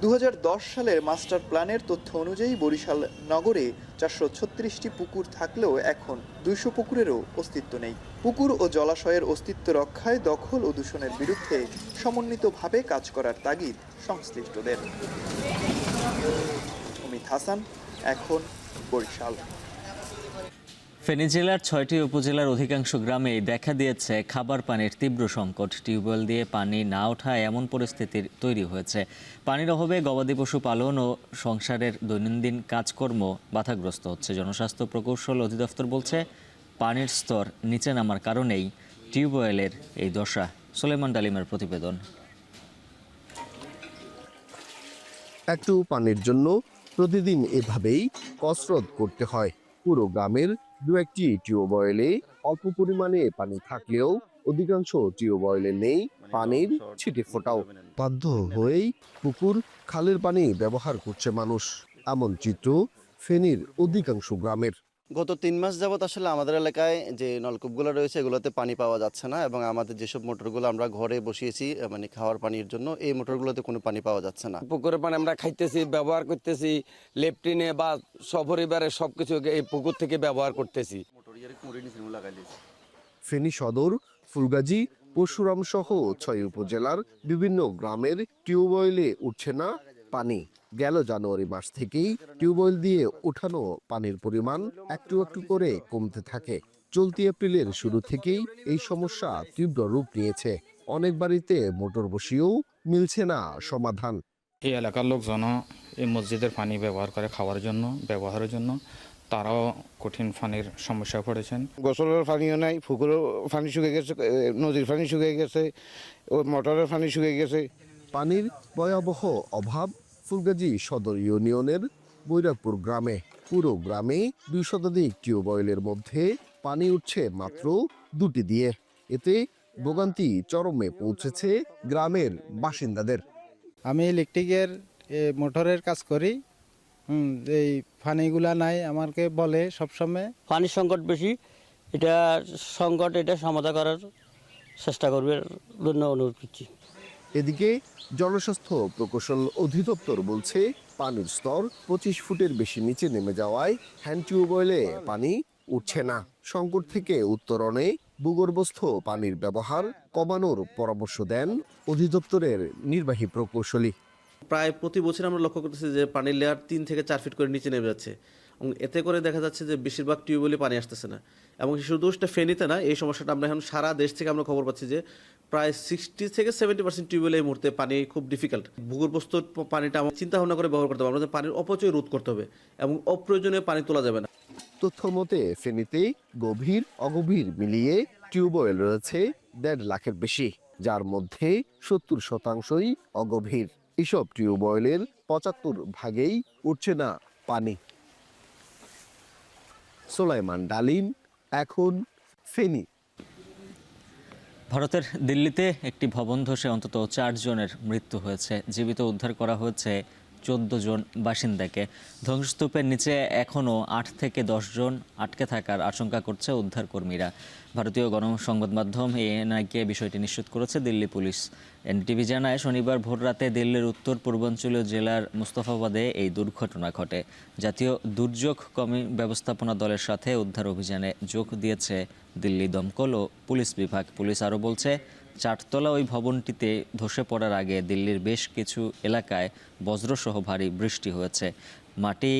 2010 সালের মাস্টার প্ল্যানের তথ্য অনুযায়ী বরিশাল নগরে 436টি পুকুর থাকলেও এখন 200 পুকুরেরও অস্তিত্ব নেই। পুকুর ও জলাশয়ের অস্তিত্ব রক্ষায় দখল ও দূষণের বিরুদ্ধে সমন্বিতভাবে কাজ করার তাগিদ সংশ্লিষ্টদের। অমিত হাসান, এখন বরিশাল। ফেনী জেলার 6টি উপজেলার অধিকাংশ গ্রামেই দেখা দিয়েছে খাবার পানির তীব্র সংকট। টিউবওয়েল দিয়ে পানি না ওঠায় এমন পরিস্থিতির তৈরি হয়েছে। পানির অভাবে গবাদি পশু পালন ও সংসারের দৈনন্দিন কাজকর্ম বাধাগ্রস্ত হচ্ছে। জনস্বাস্থ্য প্রকৌশল অধিদপ্তর বলছে, পানির স্তর নিচে নামার কারণেই টিউবওয়েলের এই দশা। সুলেমান ডালিমের প্রতিবেদন। একটু পানির জন্য প্রতিদিন এভাবেই কসরত করতে হয়। পুরো গ্রামের দু একটি টিউবওয়েলে অল্প পরিমাণে পানি থাকলেও অধিকাংশ টিউবওয়েলে নেই পানির ছিটে ফোটাও। বাধ্য হয়েই পুকুর, খালের পানি ব্যবহার করছে মানুষ। এমন চিত্র ফেনীর অধিকাংশ গ্রামের। গত 3 মাস যাবত আসলে আমাদের এলাকায় যে নলকূপগুলো রয়েছে এগুলোতে পানি পাওয়া যাচ্ছে না, এবং আমাদের যেসব মোটরগুলো আমরা ঘরে বসিয়েছি মানে খাওয়ার পানির জন্য, এই মোটরগুলোতে কোনো পানি পাওয়া যাচ্ছে না। পুকুরের পানি আমরা খাইতেছি, ব্যবহার করতেছি, লেফটিনে বা সপরিবারে সবকিছু এই পুকুর থেকে ব্যবহার করতেছি। ফেনী সদর, ফুলগাজী, পরশুরাম সহ 6 উপজেলার বিভিন্ন গ্রামের টিউবওয়েলে উঠছে না পানি। গেল জানুয়ারি মাস থেকেই টিউবওয়েল দিয়ে উঠানো পানির পরিমাণ একটু একটু করে কমতে থাকে। চলতি এপ্রিলের শুরু থেকেই এই সমস্যা তীব্র রূপ নিয়েছে। অনেক বাড়িতে মোটর বসিয়েও মিলছে না সমাধান। এই এলাকার লোকজন এই মসজিদের পানি ব্যবহার করে খাওয়ার জন্য, ব্যবহারের জন্য। তারাও কঠিন পানির সমস্যায় পড়েছেন। গোসলের পানিও নাই, পুকুরের পানি শুকিয়ে গেছে, নদীর পানি শুকিয়ে গেছে, ও মোটরের পানি শুকিয়ে গেছে। পানির ভয়াবহ অভাব ফুলগাজী সদর ইউনিয়নের বৈরাগপুর গ্রামে। পুরো গ্রামে 2 শতাধিক টিউবওয়েলের মধ্যে পানি উঠছে মাত্র 2টি দিয়ে। এতে ভোগান্তি চরমে পৌঁছেছে গ্রামের বাসিন্দাদের। আমি ইলেকট্রিকের মোটরের কাজ করি, এই পানিগুলা নাই আমাকে বলে সবসময়। পানির সংকট বেশি, এটা সমাধান করার চেষ্টা করবে জন্য অনুরোধ করছি। এদিকে জনস্বাস্থ্য প্রকৌশল অধিদপ্তর বলছে, পানির স্তর 25 ফুটের বেশি নিচে নেমে যাওয়ায় হ্যান্ড টিউবওয়েলে পানি উঠছে না। সংকট থেকে উত্তরণে ভূগর্ভস্থ পানির ব্যবহার কমানোর পরামর্শ দেন অধিদপ্তরের নির্বাহী প্রকৌশলী। প্রায় প্রতি বছর আমরা লক্ষ্য করতেছি যে পানির লেয়ার 3 থেকে 4 ফিট করে নিচে নেমে যাচ্ছে, এবং এতে করে দেখা যাচ্ছে যে বেশিরভাগ টিউবওয়েলে পানি আসতেছে না। এবং শুধু ফেনীতে না, এই সমস্যাটা আমরা এখন সারা দেশ থেকে আমরা খবর পাচ্ছি যে প্রায় 60 থেকে 70% টিউবওয়েলে এই মুহূর্তে পানি খুব ডিফিকাল্ট। ভূগর্ভস্থ পানিটা আমরা চিন্তা ভাবনা করে ব্যবহার করতে হবে। আমাদের পানির অপচয় রোধ করতে হবে এবং অপ্রয়োজনীয় পানি তোলা যাবে না। তথ্য মতে ফেনীতে গভীর অগভীর মিলিয়ে টিউবওয়েল রয়েছে 1.5 লাখের বেশি, যার মধ্যে 70% অগভীর। এসব টিউবওয়েলের 75 ভাগেই উঠছে না পানি। সুলাইমান ডালিম, এখন ফেনী। ভারতের দিল্লিতে একটি ভবন ধসে অন্তত 4 জনের মৃত্যু হয়েছে। জীবিত উদ্ধার করা হয়েছে 14 জন বাসিন্দাকে। ধ্বংসস্তূপের নিচে এখনও 8 থেকে 10 জন আটকে থাকার আশঙ্কা করছে উদ্ধারকর্মীরা। ভারতীয় গণসংবাদ মাধ্যম এএনআইকে বিষয়টি নিশ্চিত করেছে দিল্লি পুলিশ। এনটিভি জানায়, শনিবার ভোররাতে দিল্লির উত্তর পূর্বাঞ্চলীয় জেলার মুস্তফাবাদে এই দুর্ঘটনা ঘটে। জাতীয় দুর্যোগ ব্যবস্থাপনা দলের সাথে উদ্ধার অভিযানে যোগ দিয়েছে দিল্লি দমকল ও পুলিশ বিভাগ। পুলিশ আরও বলছে, 4তলা ওই ভবনটিতে ধসে পড়ার আগে দিল্লির বেশ কিছু এলাকায় বজ্রসহ ভারী বৃষ্টি হয়েছে। মাটি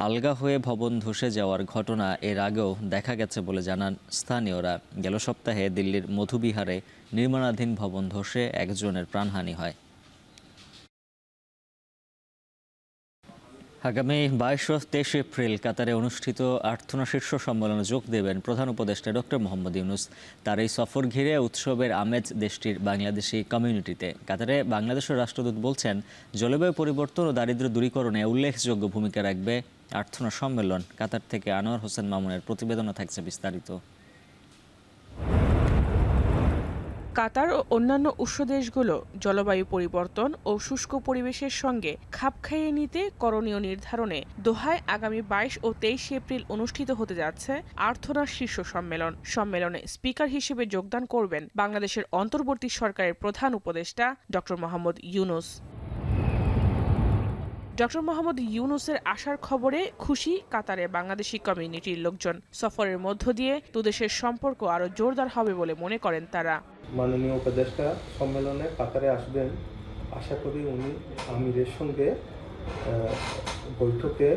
আলগা হয়ে ভবন ধসে যাওয়ার ঘটনা এর আগেও দেখা গেছে বলে জানান স্থানীয়রা। গেল সপ্তাহে দিল্লির মধুবিহারে নির্মাণাধীন ভবন ধসে 1 জনের প্রাণহানি হয়। আগামী 22 ও 23 এপ্রিল কাতারে অনুষ্ঠিত আর্থনা শীর্ষ সম্মেলনে যোগ দেবেন প্রধান উপদেষ্টা ডক্টর মোহাম্মদ ইউনূস। তার এই সফর ঘিরে উৎসবের আমেজ দেশটির বাংলাদেশি কমিউনিটিতে। কাতারে বাংলাদেশের রাষ্ট্রদূত বলছেন, জলবায়ু পরিবর্তন ও দারিদ্র্য দূরীকরণে উল্লেখযোগ্য ভূমিকা রাখবে আর্থনা সম্মেলন। কাতার থেকে আনোয়ার হোসেন মামুনের প্রতিবেদনে থাকছে বিস্তারিত। কাতার ও অন্যান্য উৎস দেশগুলো জলবায়ু পরিবর্তন ও শুষ্ক পরিবেশের সঙ্গে খাপ খাইয়ে নিতে করণীয় নির্ধারণে দোহায় আগামী 22 ও 23 এপ্রিল অনুষ্ঠিত হতে যাচ্ছে আর্থনার শীর্ষ সম্মেলন। সম্মেলনে স্পিকার হিসেবে যোগদান করবেন বাংলাদেশের অন্তর্বর্তী সরকারের প্রধান উপদেষ্টা ডক্টর মোহাম্মদ ইউনূস। ডক্টর মোহাম্মদ ইউনূসের আসার খবরে খুশি কাতারে বাংলাদেশি কমিউনিটির লোকজন। সফরের মধ্য দিয়ে দুদেশের সম্পর্ক আরও জোরদার হবে বলে মনে করেন তারা। মাননীয় উপদেষ্টা সম্মেলনে কাতারে আসবেন, আশা করি উনি আমিরের সঙ্গে বৈঠকে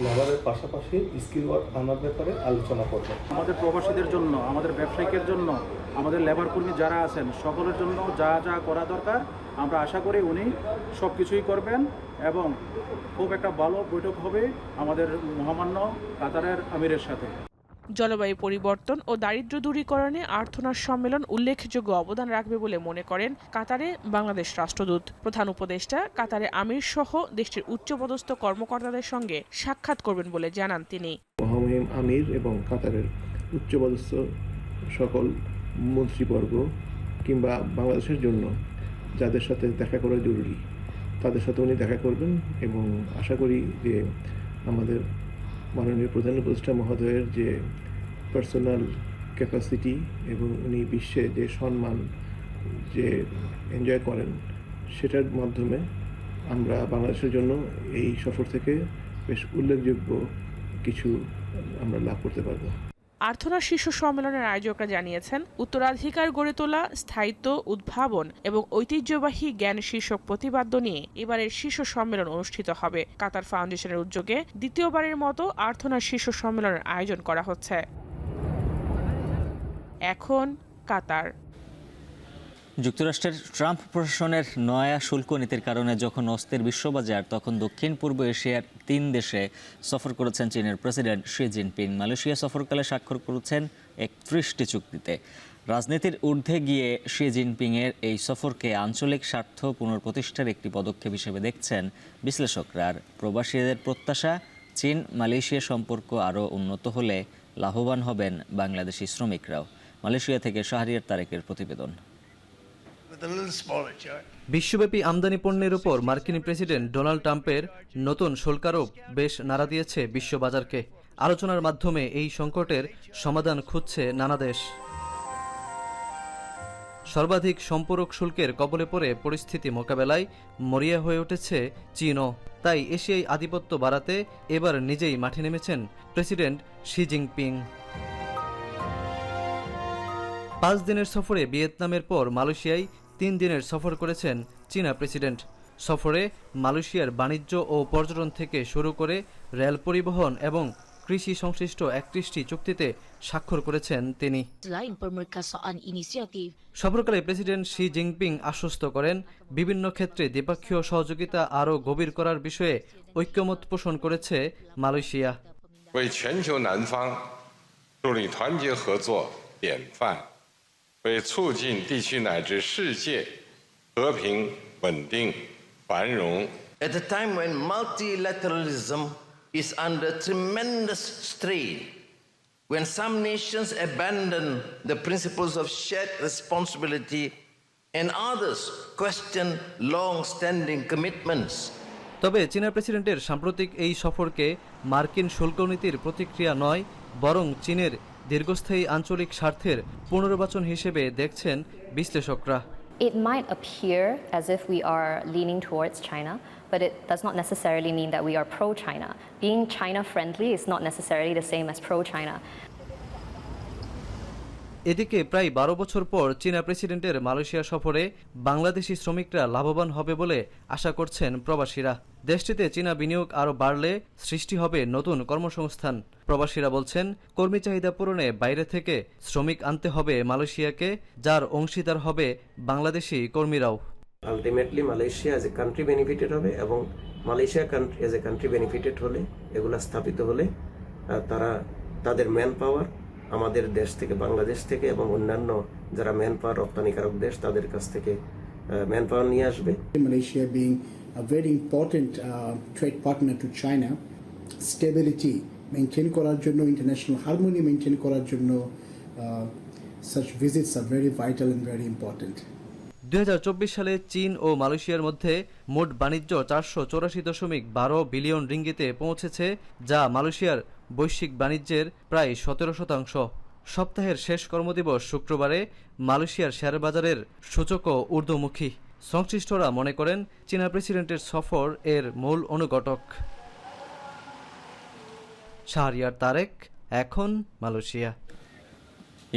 লেবারের পাশাপাশি স্কিল ওয়ার্ক আনার ব্যাপারে আলোচনা করবেন। আমাদের প্রবাসীদের জন্য, আমাদের ব্যবসায়িকের জন্য, আমাদের লেবার কর্মী যারা আছেন সকলের জন্য যা যা করা দরকার আমরা আশা করি উনি সব কিছুই করবেন এবং খুব একটা ভালো বৈঠক হবে আমাদের মহামান্য কাতারের আমিরের সাথে। জলবায়ু পরিবর্তন ও দারিদ্র্য দূরীকরণে আর্থনার সম্মেলন উল্লেখযোগ্য অবদান রাখবে বলে মনে করেন কাতারে বাংলাদেশ রাষ্ট্রদূত। প্রধান উপদেষ্টা কাতারে আমির সহ দেশটির উচ্চপদস্থ কর্মকর্তাদের সঙ্গে সাক্ষাৎ করবেন বলে জানান তিনি। মহামহিম আমির এবং কাতারের উচ্চপদস্থ সকল মন্ত্রীবর্গ কিংবা বাংলাদেশের জন্য যাদের সাথে দেখা করা জরুরি তাদের সাথে উনি দেখা করবেন এবং আশা করি যে আমাদের মাননীয় প্রধান উপদেষ্টা মহোদয়ের যে পার্সোনাল ক্যাপাসিটি এবং উনি বিশ্বে যে সম্মান যে এনজয় করেন সেটার মাধ্যমে আমরা বাংলাদেশের জন্য এই সফর থেকে বেশ উল্লেখযোগ্য কিছু আমরা লাভ করতে পারবো। আর্থনার শীর্ষ সম্মেলনের আয়োজকরা জানিয়েছেন, উত্তরাধিকার গড়ে তোলা, স্থায়িত্ব, উদ্ভাবন এবং ঐতিহ্যবাহী জ্ঞান শীর্ষক প্রতিপাদ্য নিয়ে এবারের শীর্ষ সম্মেলন অনুষ্ঠিত হবে। কাতার ফাউন্ডেশনের উদ্যোগে দ্বিতীয়বারের মতো আর্থনার শীর্ষ সম্মেলনের আয়োজন করা হচ্ছে। এখন কাতার। যুক্তরাষ্ট্রের ট্রাম্প প্রশাসনের নয়া শুল্ক নীতির কারণে যখন অস্থির বিশ্ববাজার, তখন দক্ষিণ পূর্ব এশিয়ার 3 দেশে সফর করেছেন চীনের প্রেসিডেন্ট শি জিনপিং। মালয়েশিয়া সফরকালে স্বাক্ষর করেছেন 31টি চুক্তিতে। রাজনীতির ঊর্ধ্বে গিয়ে শি জিনপিংয়ের এই সফরকে আঞ্চলিক স্বার্থ পুনঃপ্রতিষ্ঠার একটি পদক্ষেপ হিসেবে দেখছেন বিশ্লেষকরা। আর প্রবাসীদের প্রত্যাশা, চীন মালয়েশিয়া সম্পর্ক আরও উন্নত হলে লাভবান হবেন বাংলাদেশি শ্রমিকরাও। মালয়েশিয়া থেকে শাহরিয়ার তারেকের প্রতিবেদন। বিশ্বব্যাপী আমদানি পণ্যের উপর মার্কিন প্রেসিডেন্ট ডোনাল্ড ট্রাম্পের নতুন শুল্কারোপ বেশ নাড়া দিয়েছে বিশ্ববাজারকে। আলোচনার মাধ্যমে এই সংকটের সমাধান খুঁজছে নানা দেশ। সর্বাধিক সম্পূরক শুল্কের কবলে পড়ে পরিস্থিতি মোকাবেলায় মরিয়া হয়ে উঠেছে চীনও। তাই এশিয়ায় আধিপত্য বাড়াতে এবার নিজেই মাঠে নেমেছেন প্রেসিডেন্ট শি জিনপিং। 5 দিনের সফরে ভিয়েতনামের পর মালয়েশিয়ায় 3 দিনের সফর করেছেন চীনা প্রেসিডেন্ট। সফরে মালয়েশিয়ার বাণিজ্য ও পর্যটন থেকে শুরু করে রেল পরিবহন এবং কৃষি সংশ্লিষ্ট 31টি চুক্তিতে স্বাক্ষর করেছেন তিনি। সফরকালে প্রেসিডেন্ট শি জিনপিং আশ্বস্ত করেন, বিভিন্ন ক্ষেত্রে দ্বিপক্ষীয় সহযোগিতা আরও গভীর করার বিষয়ে ঐক্যমত পোষণ করেছে মালয়েশিয়া।为促进地区乃至世界和平稳定繁荣。At a time when multilateralism is under tremendous strain, when some nations abandon the principles of shared responsibility and others question long-standing commitments. তবে চীনা প্রেসিডেন্টের সাম্প্রতিক এই সফরকে মার্কিন শুল্ক নীতির প্রতিক্রিয়া নয়, বরং চীনের দীর্ঘস্থায়ী আঞ্চলিক স্বার্থের পুনর্বাচন হিসেবে দেখছেন বিশ্লেষকরা। It might appear as if we are leaning towards China, but it does not necessarily mean that we are pro-China. Being China-friendly is not necessarily the same as pro-China. এদিকে প্রায় 12 বছর পর চীনা প্রেসিডেন্টের মালয়েশিয়া সফরে বাংলাদেশি শ্রমিকরা লাভবান হবে বলে আশা করছেন প্রবাসীরা। দেশটিতে চীনা বিনিয়োগ আরও বাড়লে সৃষ্টি হবে নতুন কর্মসংস্থান। প্রবাসীরা বলছেন, কর্মী চাহিদা পূরণে বাইরে থেকে শ্রমিক আনতে হবে মালয়েশিয়াকে, যার অংশীদার হবে বাংলাদেশি কর্মীরাও। Ultimately Malaysia as a country benefited হবে এবং Malaysia as a country benefited হলে, এগুলা স্থাপিত হলে তারা তাদের ম্যান পাওয়ার আমাদের দেশ থেকে, বাংলাদেশ থেকে এবং অন্যান্য যারা ম্যান পাওয়ার রপ্তানিকারক দেশ তাদের কাছ থেকে ম্যান পাওয়ার নিয়ে আসবে। Malaysia being a very important trade partner to China, stability maintain করার জন্য, ইন্টারন্যাশনাল হারমোনি মেনটেন করার জন্য such visits are very vital and very important. 2024 সালে চীন ও মালয়েশিয়ার মধ্যে মোট বাণিজ্য 484.12 বিলিয়ন রিঙ্গিতে পৌঁছেছে, যা মালয়েশিয়ার বৈশ্বিক বাণিজ্যের প্রায় 17%। সপ্তাহের শেষ কর্মদিবস শুক্রবারে মালয়েশিয়ার শেয়ার বাজারের সূচকও ঊর্ধ্বমুখী। সংশ্লিষ্টরা মনে করেন চীনা প্রেসিডেন্টের সফর এর মূল অনুঘটক। শাহরিয়ার তারেক, এখন মালয়েশিয়া।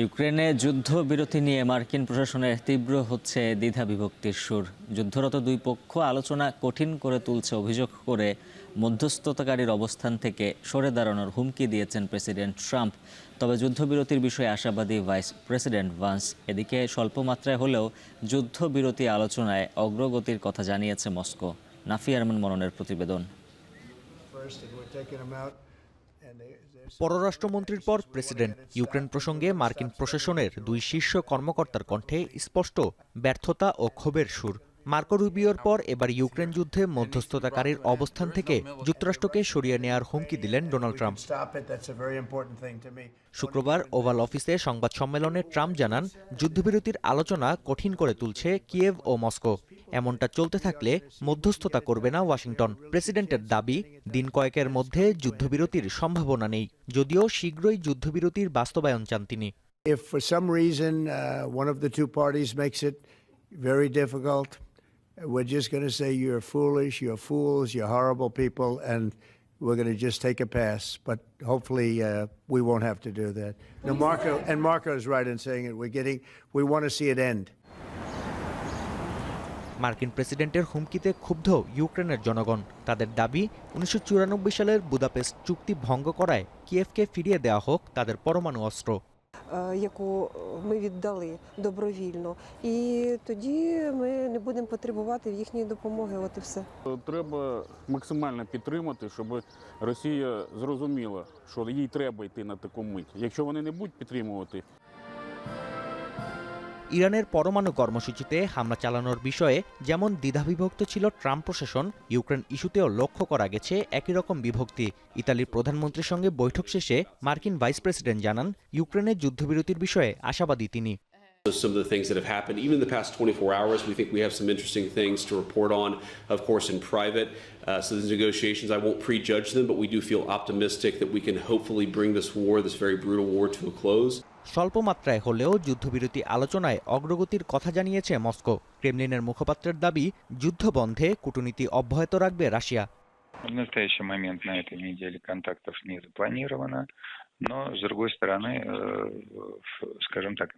ইউক্রেনে যুদ্ধবিরতি নিয়ে মার্কিন প্রশাসনের তীব্র হচ্ছে দ্বিধা বিভক্তির সুর। যুদ্ধরত দুই পক্ষ আলোচনা কঠিন করে তুলছে অভিযোগ করে মধ্যস্থতাকারীর অবস্থান থেকে সরে দাঁড়ানোর হুমকি দিয়েছেন প্রেসিডেন্ট ট্রাম্প। তবে যুদ্ধবিরতির বিষয়ে আশাবাদী ভাইস প্রেসিডেন্ট ভান্স। এদিকে স্বল্প মাত্রায় হলেও যুদ্ধবিরতি আলোচনায় অগ্রগতির কথা জানিয়েছে মস্কো। নাফিয়া আরমান মননের প্রতিবেদন। পররাষ্ট্রমন্ত্রীর পর প্রেসিডেন্ট। ইউক্রেন প্রসঙ্গে মার্কিন প্রশাসনের দুই শীর্ষ কর্মকর্তার কণ্ঠে স্পষ্ট ব্যর্থতা ও ক্ষোভের সুর। মার্কো রুবিওর পর এবার ইউক্রেন যুদ্ধে মধ্যস্থতাকারীর অবস্থান থেকে যুক্তরাষ্ট্রকে সরিয়ে নেওয়ার হুমকি দিলেন ডোনাল্ড ট্রাম্প। শুক্রবার ওভাল অফিসে সংবাদ সম্মেলনে ট্রাম্প জানান, যুদ্ধবিরতির আলোচনা কঠিন করে তুলছে কিয়েভ ও মস্কো। এমনটা চলতে থাকলে মধ্যস্থতা করবে না ওয়াশিংটন। প্রেসিডেন্টের দাবি, দিন কয়েকের মধ্যে যুদ্ধবিরতির সম্ভাবনা নেই, যদিও শীঘ্রই যুদ্ধবিরতির বাস্তবায়ন চান তিনি। If for some reason one of the two parties makes it very difficult, we're just going to say you're foolish, you're fools, you're horrible people, and we're going to just take a pass. But hopefully we won't have to do that. No, Marco is right in saying it. We want to see it end. মার্কিন প্রেসিডেন্টের হুমকিতে ক্ষুব্ধ ইউক্রেনের জনগণ। তাদের দাবি, 1994 সালের Budapest চুক্তি ভঙ্গ করায় কিয়েভকে ফিরিয়ে দেওয়া হোক তাদের পরমাণু অস্ত্র। яку ми віддали добровільно, і тоді ми не будемо потребувати в їхньої допомоги. От і все. Треба максимально підтримати, щоб Росія зрозуміла, що їй треба йти на таку мить. Якщо вони не будуть підтримувати, ইরানের পরমাণু কর্মসূচিতে হামলা চালানোর বিষয়ে যেমন দ্বিধাবিভক্ত ছিল ট্রাম্প প্রশাসন, ইউক্রেন ইস্যুতেও লক্ষ্য করা গেছে একই রকম বিভক্তি। ইতালির প্রধানমন্ত্রীর সঙ্গে বৈঠক শেষে মার্কিন ভাইস প্রেসিডেন্ট জানান, ইউক্রেনের যুদ্ধবিরতির বিষয়ে আশাবাদী তিনি। Some of the things that have happened, even in the past 24 hours, we think we have some interesting things to report on, of course, in private. So these negotiations, I won't prejudge them, but we do feel optimistic that we can hopefully bring this war, this very brutal war, to a close. স্বল্প মাত্রায় হলেও যুদ্ধবিরতি আলোচনায় অগ্রগতির কথা জানিয়েছে Moscow. ক্রেমলিনের মুখপাত্রের দাবি, যুদ্ধ বন্ধে কূটনীতি অব্যাহত রাখবে রাশিয়া। В настоящий момент на этой неделе контактов не запланировано, но, с другой стороны, скажем так,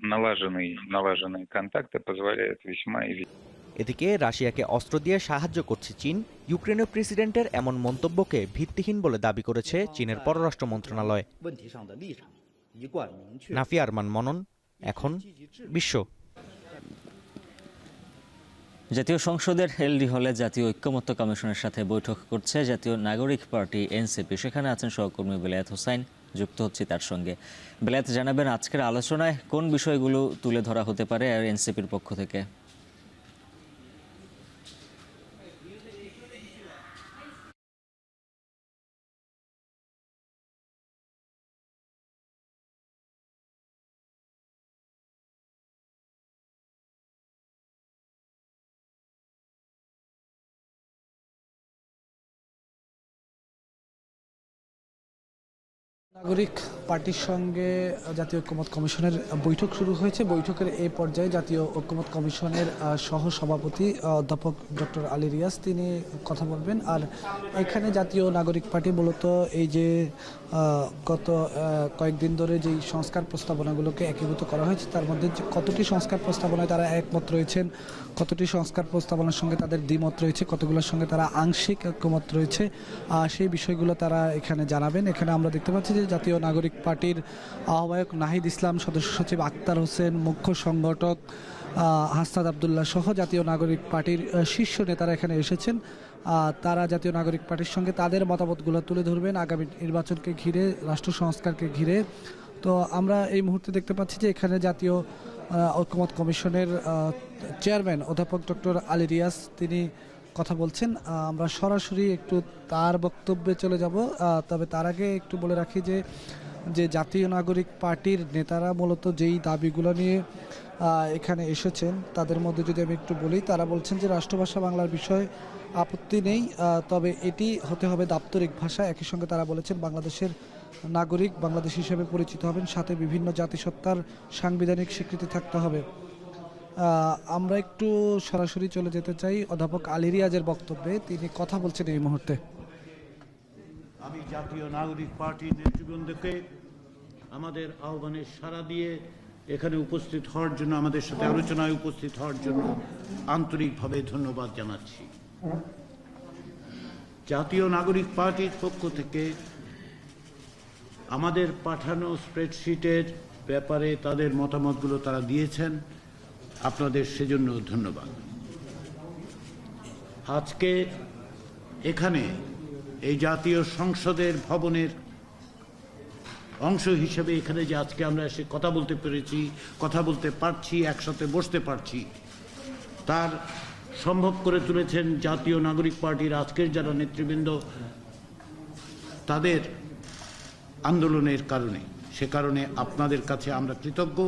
налаженные контакты позволяют весьма и এদিকে রাশিয়াকে অস্ত্র দিয়ে সাহায্য করছে চীন। ইউক্রেনের প্রেসিডেন্টের এমন মন্তব্যকে ভিত্তিহীন বলে দাবি করেছে চীনের পররাষ্ট্র মন্ত্রণালয়। নাফিয়া আরমান মনন, এখন বিশ্ব। জাতীয় সংসদের এলডি হলে জাতীয় ঐক্যমত্য কমিশনের সাথে বৈঠক করছে জাতীয় নাগরিক পার্টি এনসিপি। সেখানে আছেন সহকর্মী বেলায়েত হোসাইন, যুক্ত হচ্ছে তার সঙ্গে। বেলায়েত, জানাবেন আজকের আলোচনায় কোন বিষয়গুলো তুলে ধরা হতে পারে আর এনসিপির পক্ষ থেকে? নাগরিক পার্টির সঙ্গে জাতীয় ঐক্যমত্য কমিশনের বৈঠক শুরু হয়েছে। বৈঠকের এই পর্যায়ে জাতীয় ঐক্যমত্য কমিশনের সহ সভাপতি অধ্যাপক ডক্টর আলী রিয়াজ তিনি কথা বলবেন। আর এখানে জাতীয় নাগরিক পার্টি মূলত এই যে গত কয়েকদিন ধরে যেই সংস্কার প্রস্তাবনাগুলোকে একীভূত করা হয়েছে তার মধ্যে কতটি সংস্কার প্রস্তাবনায় তারা একমত রয়েছেন, কতটি সংস্কার প্রস্তাবনার সঙ্গে তাদের দ্বিমত রয়েছে, কতগুলোর সঙ্গে তারা আংশিক ঐক্যমত রয়েছে, সেই বিষয়গুলো তারা এখানে জানাবেন। এখানে আমরা দেখতে পাচ্ছি যে জাতীয় নাগরিক পার্টির আহ্বায়ক নাহিদ ইসলাম, সদস্য সচিব আক্তার হোসেন, মুখ্য সংগঠক হাসনাত আবদুল্লাহ সহ জাতীয় নাগরিক পার্টির শীর্ষ নেতারা এখানে এসেছেন। তারা জাতীয় নাগরিক পার্টির সঙ্গে তাদের মতামতগুলো তুলে ধরবেন আগামী নির্বাচনকে ঘিরে, রাষ্ট্র সংস্কারকে ঘিরে। তো আমরা এই মুহূর্তে দেখতে পাচ্ছি যে এখানে জাতীয় ঐক্যমত্য কমিশনের চেয়ারম্যান অধ্যাপক ডক্টর আলী রিয়াজ তিনি কথা বলছেন। আমরা সরাসরি একটু তার বক্তব্যে চলে যাব, তবে তার আগে একটু বলে রাখি যে যে জাতীয় নাগরিক পার্টির নেতারা মূলত যেই দাবিগুলো নিয়ে এখানে এসেছেন তাদের মধ্যে যদি আমি একটু বলি, তারা বলছেন যে রাষ্ট্রভাষা বাংলার বিষয়ে আপত্তি নেই, তবে এটি হতে হবে দাপ্তরিক ভাষা। একই সঙ্গে তারা বলেছেন বাংলাদেশের নাগরিক বাংলাদেশ হিসেবে পরিচিত হবেন, সাথে বিভিন্ন জাতিসত্তার সাংবিধানিক স্বীকৃতি থাকতে হবে। আমরা একটু সরাসরি চলে যেতে চাই অধ্যাপক আলী রিয়াজের বক্তব্যে। তিনি কথা বলছেন এই মুহূর্তে। আমি জাতীয় নাগরিক পার্টির নেতৃবৃন্দকে আমাদের আহ্বানে সাড়া দিয়ে এখানে উপস্থিত হওয়ার জন্য, আমাদের সাথে আলোচনায় উপস্থিত হওয়ার জন্য আন্তরিকভাবে ধন্যবাদ জানাচ্ছি। জাতীয় নাগরিক পার্টির পক্ষ থেকে আমাদের পাঠানো স্প্রেডশিটের ব্যাপারে তাদের মতামতগুলো তারা দিয়েছেন, আপনাদের সেজন্য ধন্যবাদ। আজকে এখানে এই জাতীয় সংসদের ভবনের অংশ হিসেবে এখানে যে আজকে আমরা এসে কথা বলতে পেরেছি, কথা বলতে পারছি, একসাথে বসতে পারছি, তার সম্ভব করে তুলেছেন জাতীয় নাগরিক পার্টির আজকের যারা নেতৃবৃন্দ, তাদের আন্দোলনের কারণে। সে কারণে আপনাদের কাছে আমরা কৃতজ্ঞ।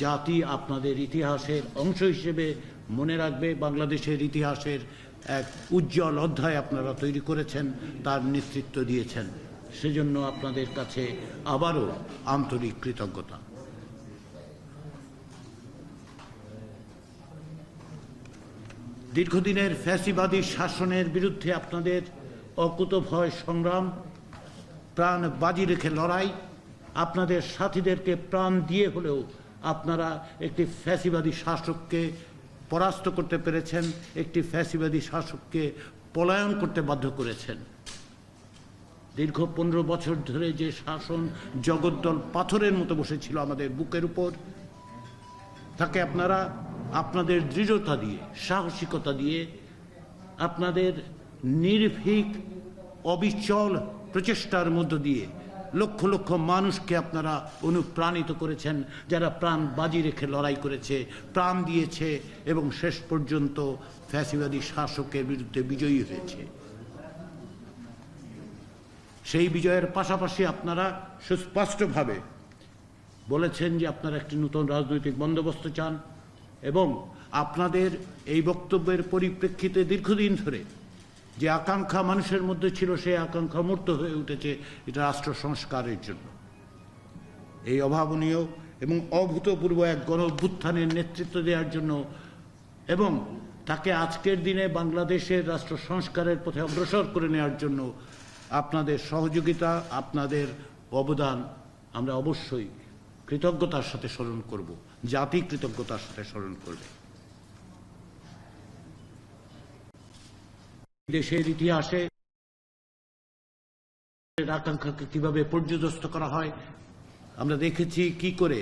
জাতি আপনাদের ইতিহাসের অংশ হিসেবে মনে রাখবে। বাংলাদেশের ইতিহাসের এক উজ্জ্বল অধ্যায় আপনারা তৈরি করেছেন, তার নেতৃত্ব দিয়েছেন, সেজন্য আপনাদের কাছে আবারও আন্তরিক কৃতজ্ঞতা। দীর্ঘদিনের ফ্যাসিবাদী শাসনের বিরুদ্ধে আপনাদের অকুতোভয় সংগ্রাম, প্রাণ বাজি রেখে লড়াই, আপনাদের সাথীদেরকে প্রাণ দিয়ে হলেও আপনারা একটি ফ্যাসিবাদী শাসককে পরাস্ত করতে পেরেছেন, একটি ফ্যাসিবাদী শাসককে পলায়ন করতে বাধ্য করেছেন। দীর্ঘ 15 বছর ধরে যে শাসন জগদ্দল পাথরের মতো বসেছিল আমাদের বুকের উপর, তাকে আপনারা আপনাদের দৃঢ়তা দিয়ে, সাহসিকতা দিয়ে, আপনাদের নির্ভীক অবিচল প্রচেষ্টার মধ্য দিয়ে লক্ষ লক্ষ মানুষকে আপনারা অনুপ্রাণিত করেছেন, যারা প্রাণ বাজি রেখে লড়াই করেছে, প্রাণ দিয়েছে এবং শেষ পর্যন্ত ফ্যাসিবাদী শাসকের বিরুদ্ধে বিজয়ী হয়েছে। সেই বিজয়ের পাশাপাশি আপনারা সুস্পষ্টভাবে বলেছেন যে আপনারা একটি নতুন রাজনৈতিক বন্দোবস্ত চান, এবং আপনাদের এই বক্তব্যের পরিপ্রেক্ষিতে দীর্ঘদিন ধরে যে আকাঙ্ক্ষা মানুষের মধ্যে ছিল, সেই আকাঙ্ক্ষা মূর্ত হয়ে উঠেছে এটা রাষ্ট্র সংস্কারের জন্য। এই অভাবনীয় এবং অভূতপূর্ব এক গণ অভ্যুত্থানের নেতৃত্ব দেওয়ার জন্য এবং তাকে আজকের দিনে বাংলাদেশের রাষ্ট্র সংস্কারের পথে অগ্রসর করে নেওয়ার জন্য আপনাদের সহযোগিতা, আপনাদের অবদান আমরা অবশ্যই কৃতজ্ঞতার সাথে স্মরণ করব, জাতি কৃতজ্ঞতার সাথে স্মরণ করবে। দেশের ইতিহাসে আকাঙ্ক্ষাকে কিভাবে পর্যদস্ত করা হয়, আমরা দেখেছি কি করে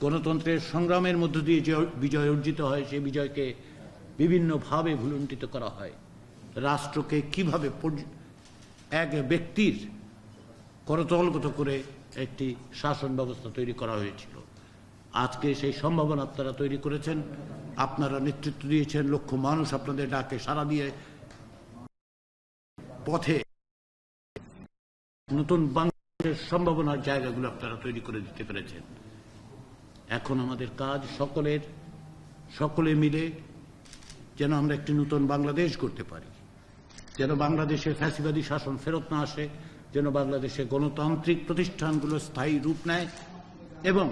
গণতন্ত্রের সংগ্রামের মধ্য দিয়ে যে বিজয় অর্জিত হয়, সেই বিজয়কে বিভিন্নভাবে ভুলুণ্ঠিত করা হয়। রাষ্ট্রকে কিভাবে এক ব্যক্তির করতলগত করে একটি শাসন ব্যবস্থা তৈরি করা হয়েছিল। আজকে সেই সম্ভাবনা আপনারা তৈরি করেছেন, আপনারা নেতৃত্ব দিয়েছেন, লক্ষ মানুষ আপনাদের ডাকে সাড়া দিয়ে পথে নতুন বাংলাদেশের সম্ভাবনার জায়গাগুলো আপনারা তৈরি করে দিতে পেরেছেন। এখন আমাদের কাজ সকলে মিলে যেন আমরা একটি নতুন বাংলাদেশ গড়তে পারি, যেন বাংলাদেশে ফ্যাসিবাদী শাসন ফেরত না আসে, যেন বাংলাদেশে গণতান্ত্রিক প্রতিষ্ঠানগুলো স্থায়ী রূপ নেয় এবং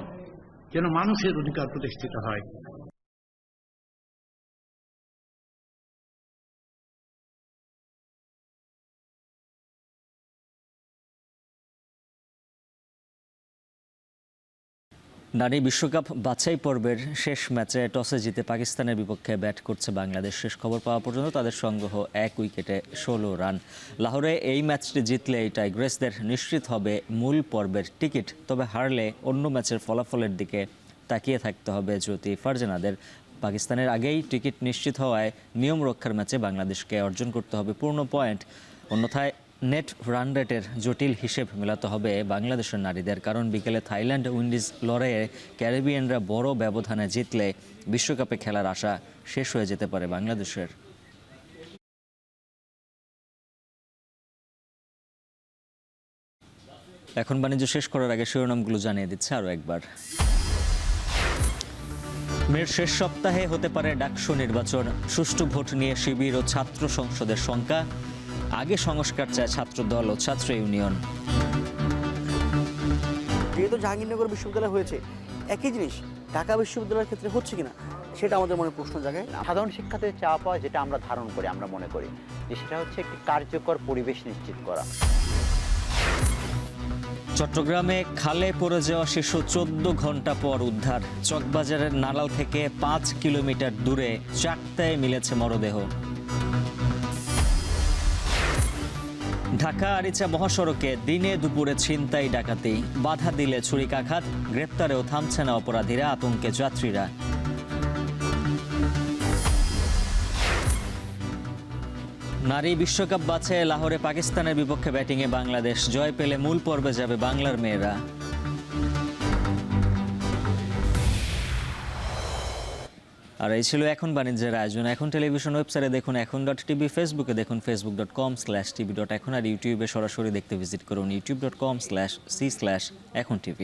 যেন মানুষের অধিকার প্রতিষ্ঠিত হয়। নারী বিশ্বকাপ বাছাই পর্বের শেষ ম্যাচে টসে জিতে পাকিস্তানের বিপক্ষে ব্যাট করছে বাংলাদেশ। শেষ খবর পাওয়া পর্যন্ত তাদের সংগ্রহ 1 উইকেটে 16 রান। লাহোরে এই ম্যাচটি জিতলে টাইগ্রেসদের নিশ্চিত হবে মূল পর্বের টিকিট। তবে হারলে অন্য ম্যাচের ফলাফলের দিকে তাকিয়ে থাকতে হবে জ্যোতি ফারজানাদের। পাকিস্তানের আগেই টিকিট নিশ্চিত হওয়ায় নিয়ম রক্ষার ম্যাচে বাংলাদেশকে অর্জন করতে হবে পূর্ণ পয়েন্ট। অন্যথায় নেট রান রেটের জটিল হিসেব মেলাতে হবে বাংলাদেশের নারীদের, কারণ বিকেলে থাইল্যান্ড উইন্ডিজ লড়াইয়ে ক্যারিবিয়ানরা বড় ব্যবধানে জিতলে বিশ্বকাপে খেলার আশা শেষ হয়ে যেতে পারে বাংলাদেশের। এখন বাণিজ্য শেষ করার আগে শিরোনামগুলো জানিয়ে দিচ্ছে আরও একবার। মের শেষ সপ্তাহে হতে পারে ডাকসু নির্বাচন, সুষ্ঠু ভোট নিয়ে শিবির ও ছাত্র সংসদের শঙ্কা, আগে সংস্কার চায় ছাত্রদল ও ছাত্র ইউনিয়ন। যেহেতু জাহাঙ্গীরনগর বিশ্ববিদ্যালয় হয়েছে, একই জিনিস ঢাকা বিশ্ববিদ্যালয়ের ক্ষেত্রে হচ্ছে কিনা সেটা আমাদের মনে প্রশ্ন জাগায়। সাধারণ শিক্ষার্থীদের চাওয়া পাওয়া যেটা আমরা ধারণ করি, আমরা মনে করি যে সেটা হচ্ছে একটি কার্যকর পরিবেশ নিশ্চিত করা। চট্টগ্রামে খালে পড়ে যাওয়া শিশু 14 ঘন্টা পর উদ্ধার, চকবাজারের নালাল থেকে 5 কিলোমিটার দূরে চাকতায় মিলেছে মরদেহ। ঢাকা আরিচা মহাসড়কে দিনে দুপুরে ছিনতাই ডাকাতি, বাধা দিলে ছুরিকাঘাত, গ্রেপ্তারেও থামছে না অপরাধীরা, আতঙ্কে যাত্রীরা। নারী বিশ্বকাপ বাছাইয়ে লাহোরে পাকিস্তানের বিপক্ষে ব্যাটিংয়ে বাংলাদেশ, জয় পেলে মূল পর্বে যাবে বাংলার মেয়েরা। আর এই ছিল এখন বাণিজ্যের আয়োজন। এখন টেলিভিশন ওয়েবসাইটে দেখুন এখন.টিভি, ফেসবুকে দেখুন facebook.com/tv.এখন, আর ইউটিউবে সরাসরি দেখতে ভিজিট করুন youtube.com/c/এখন TV।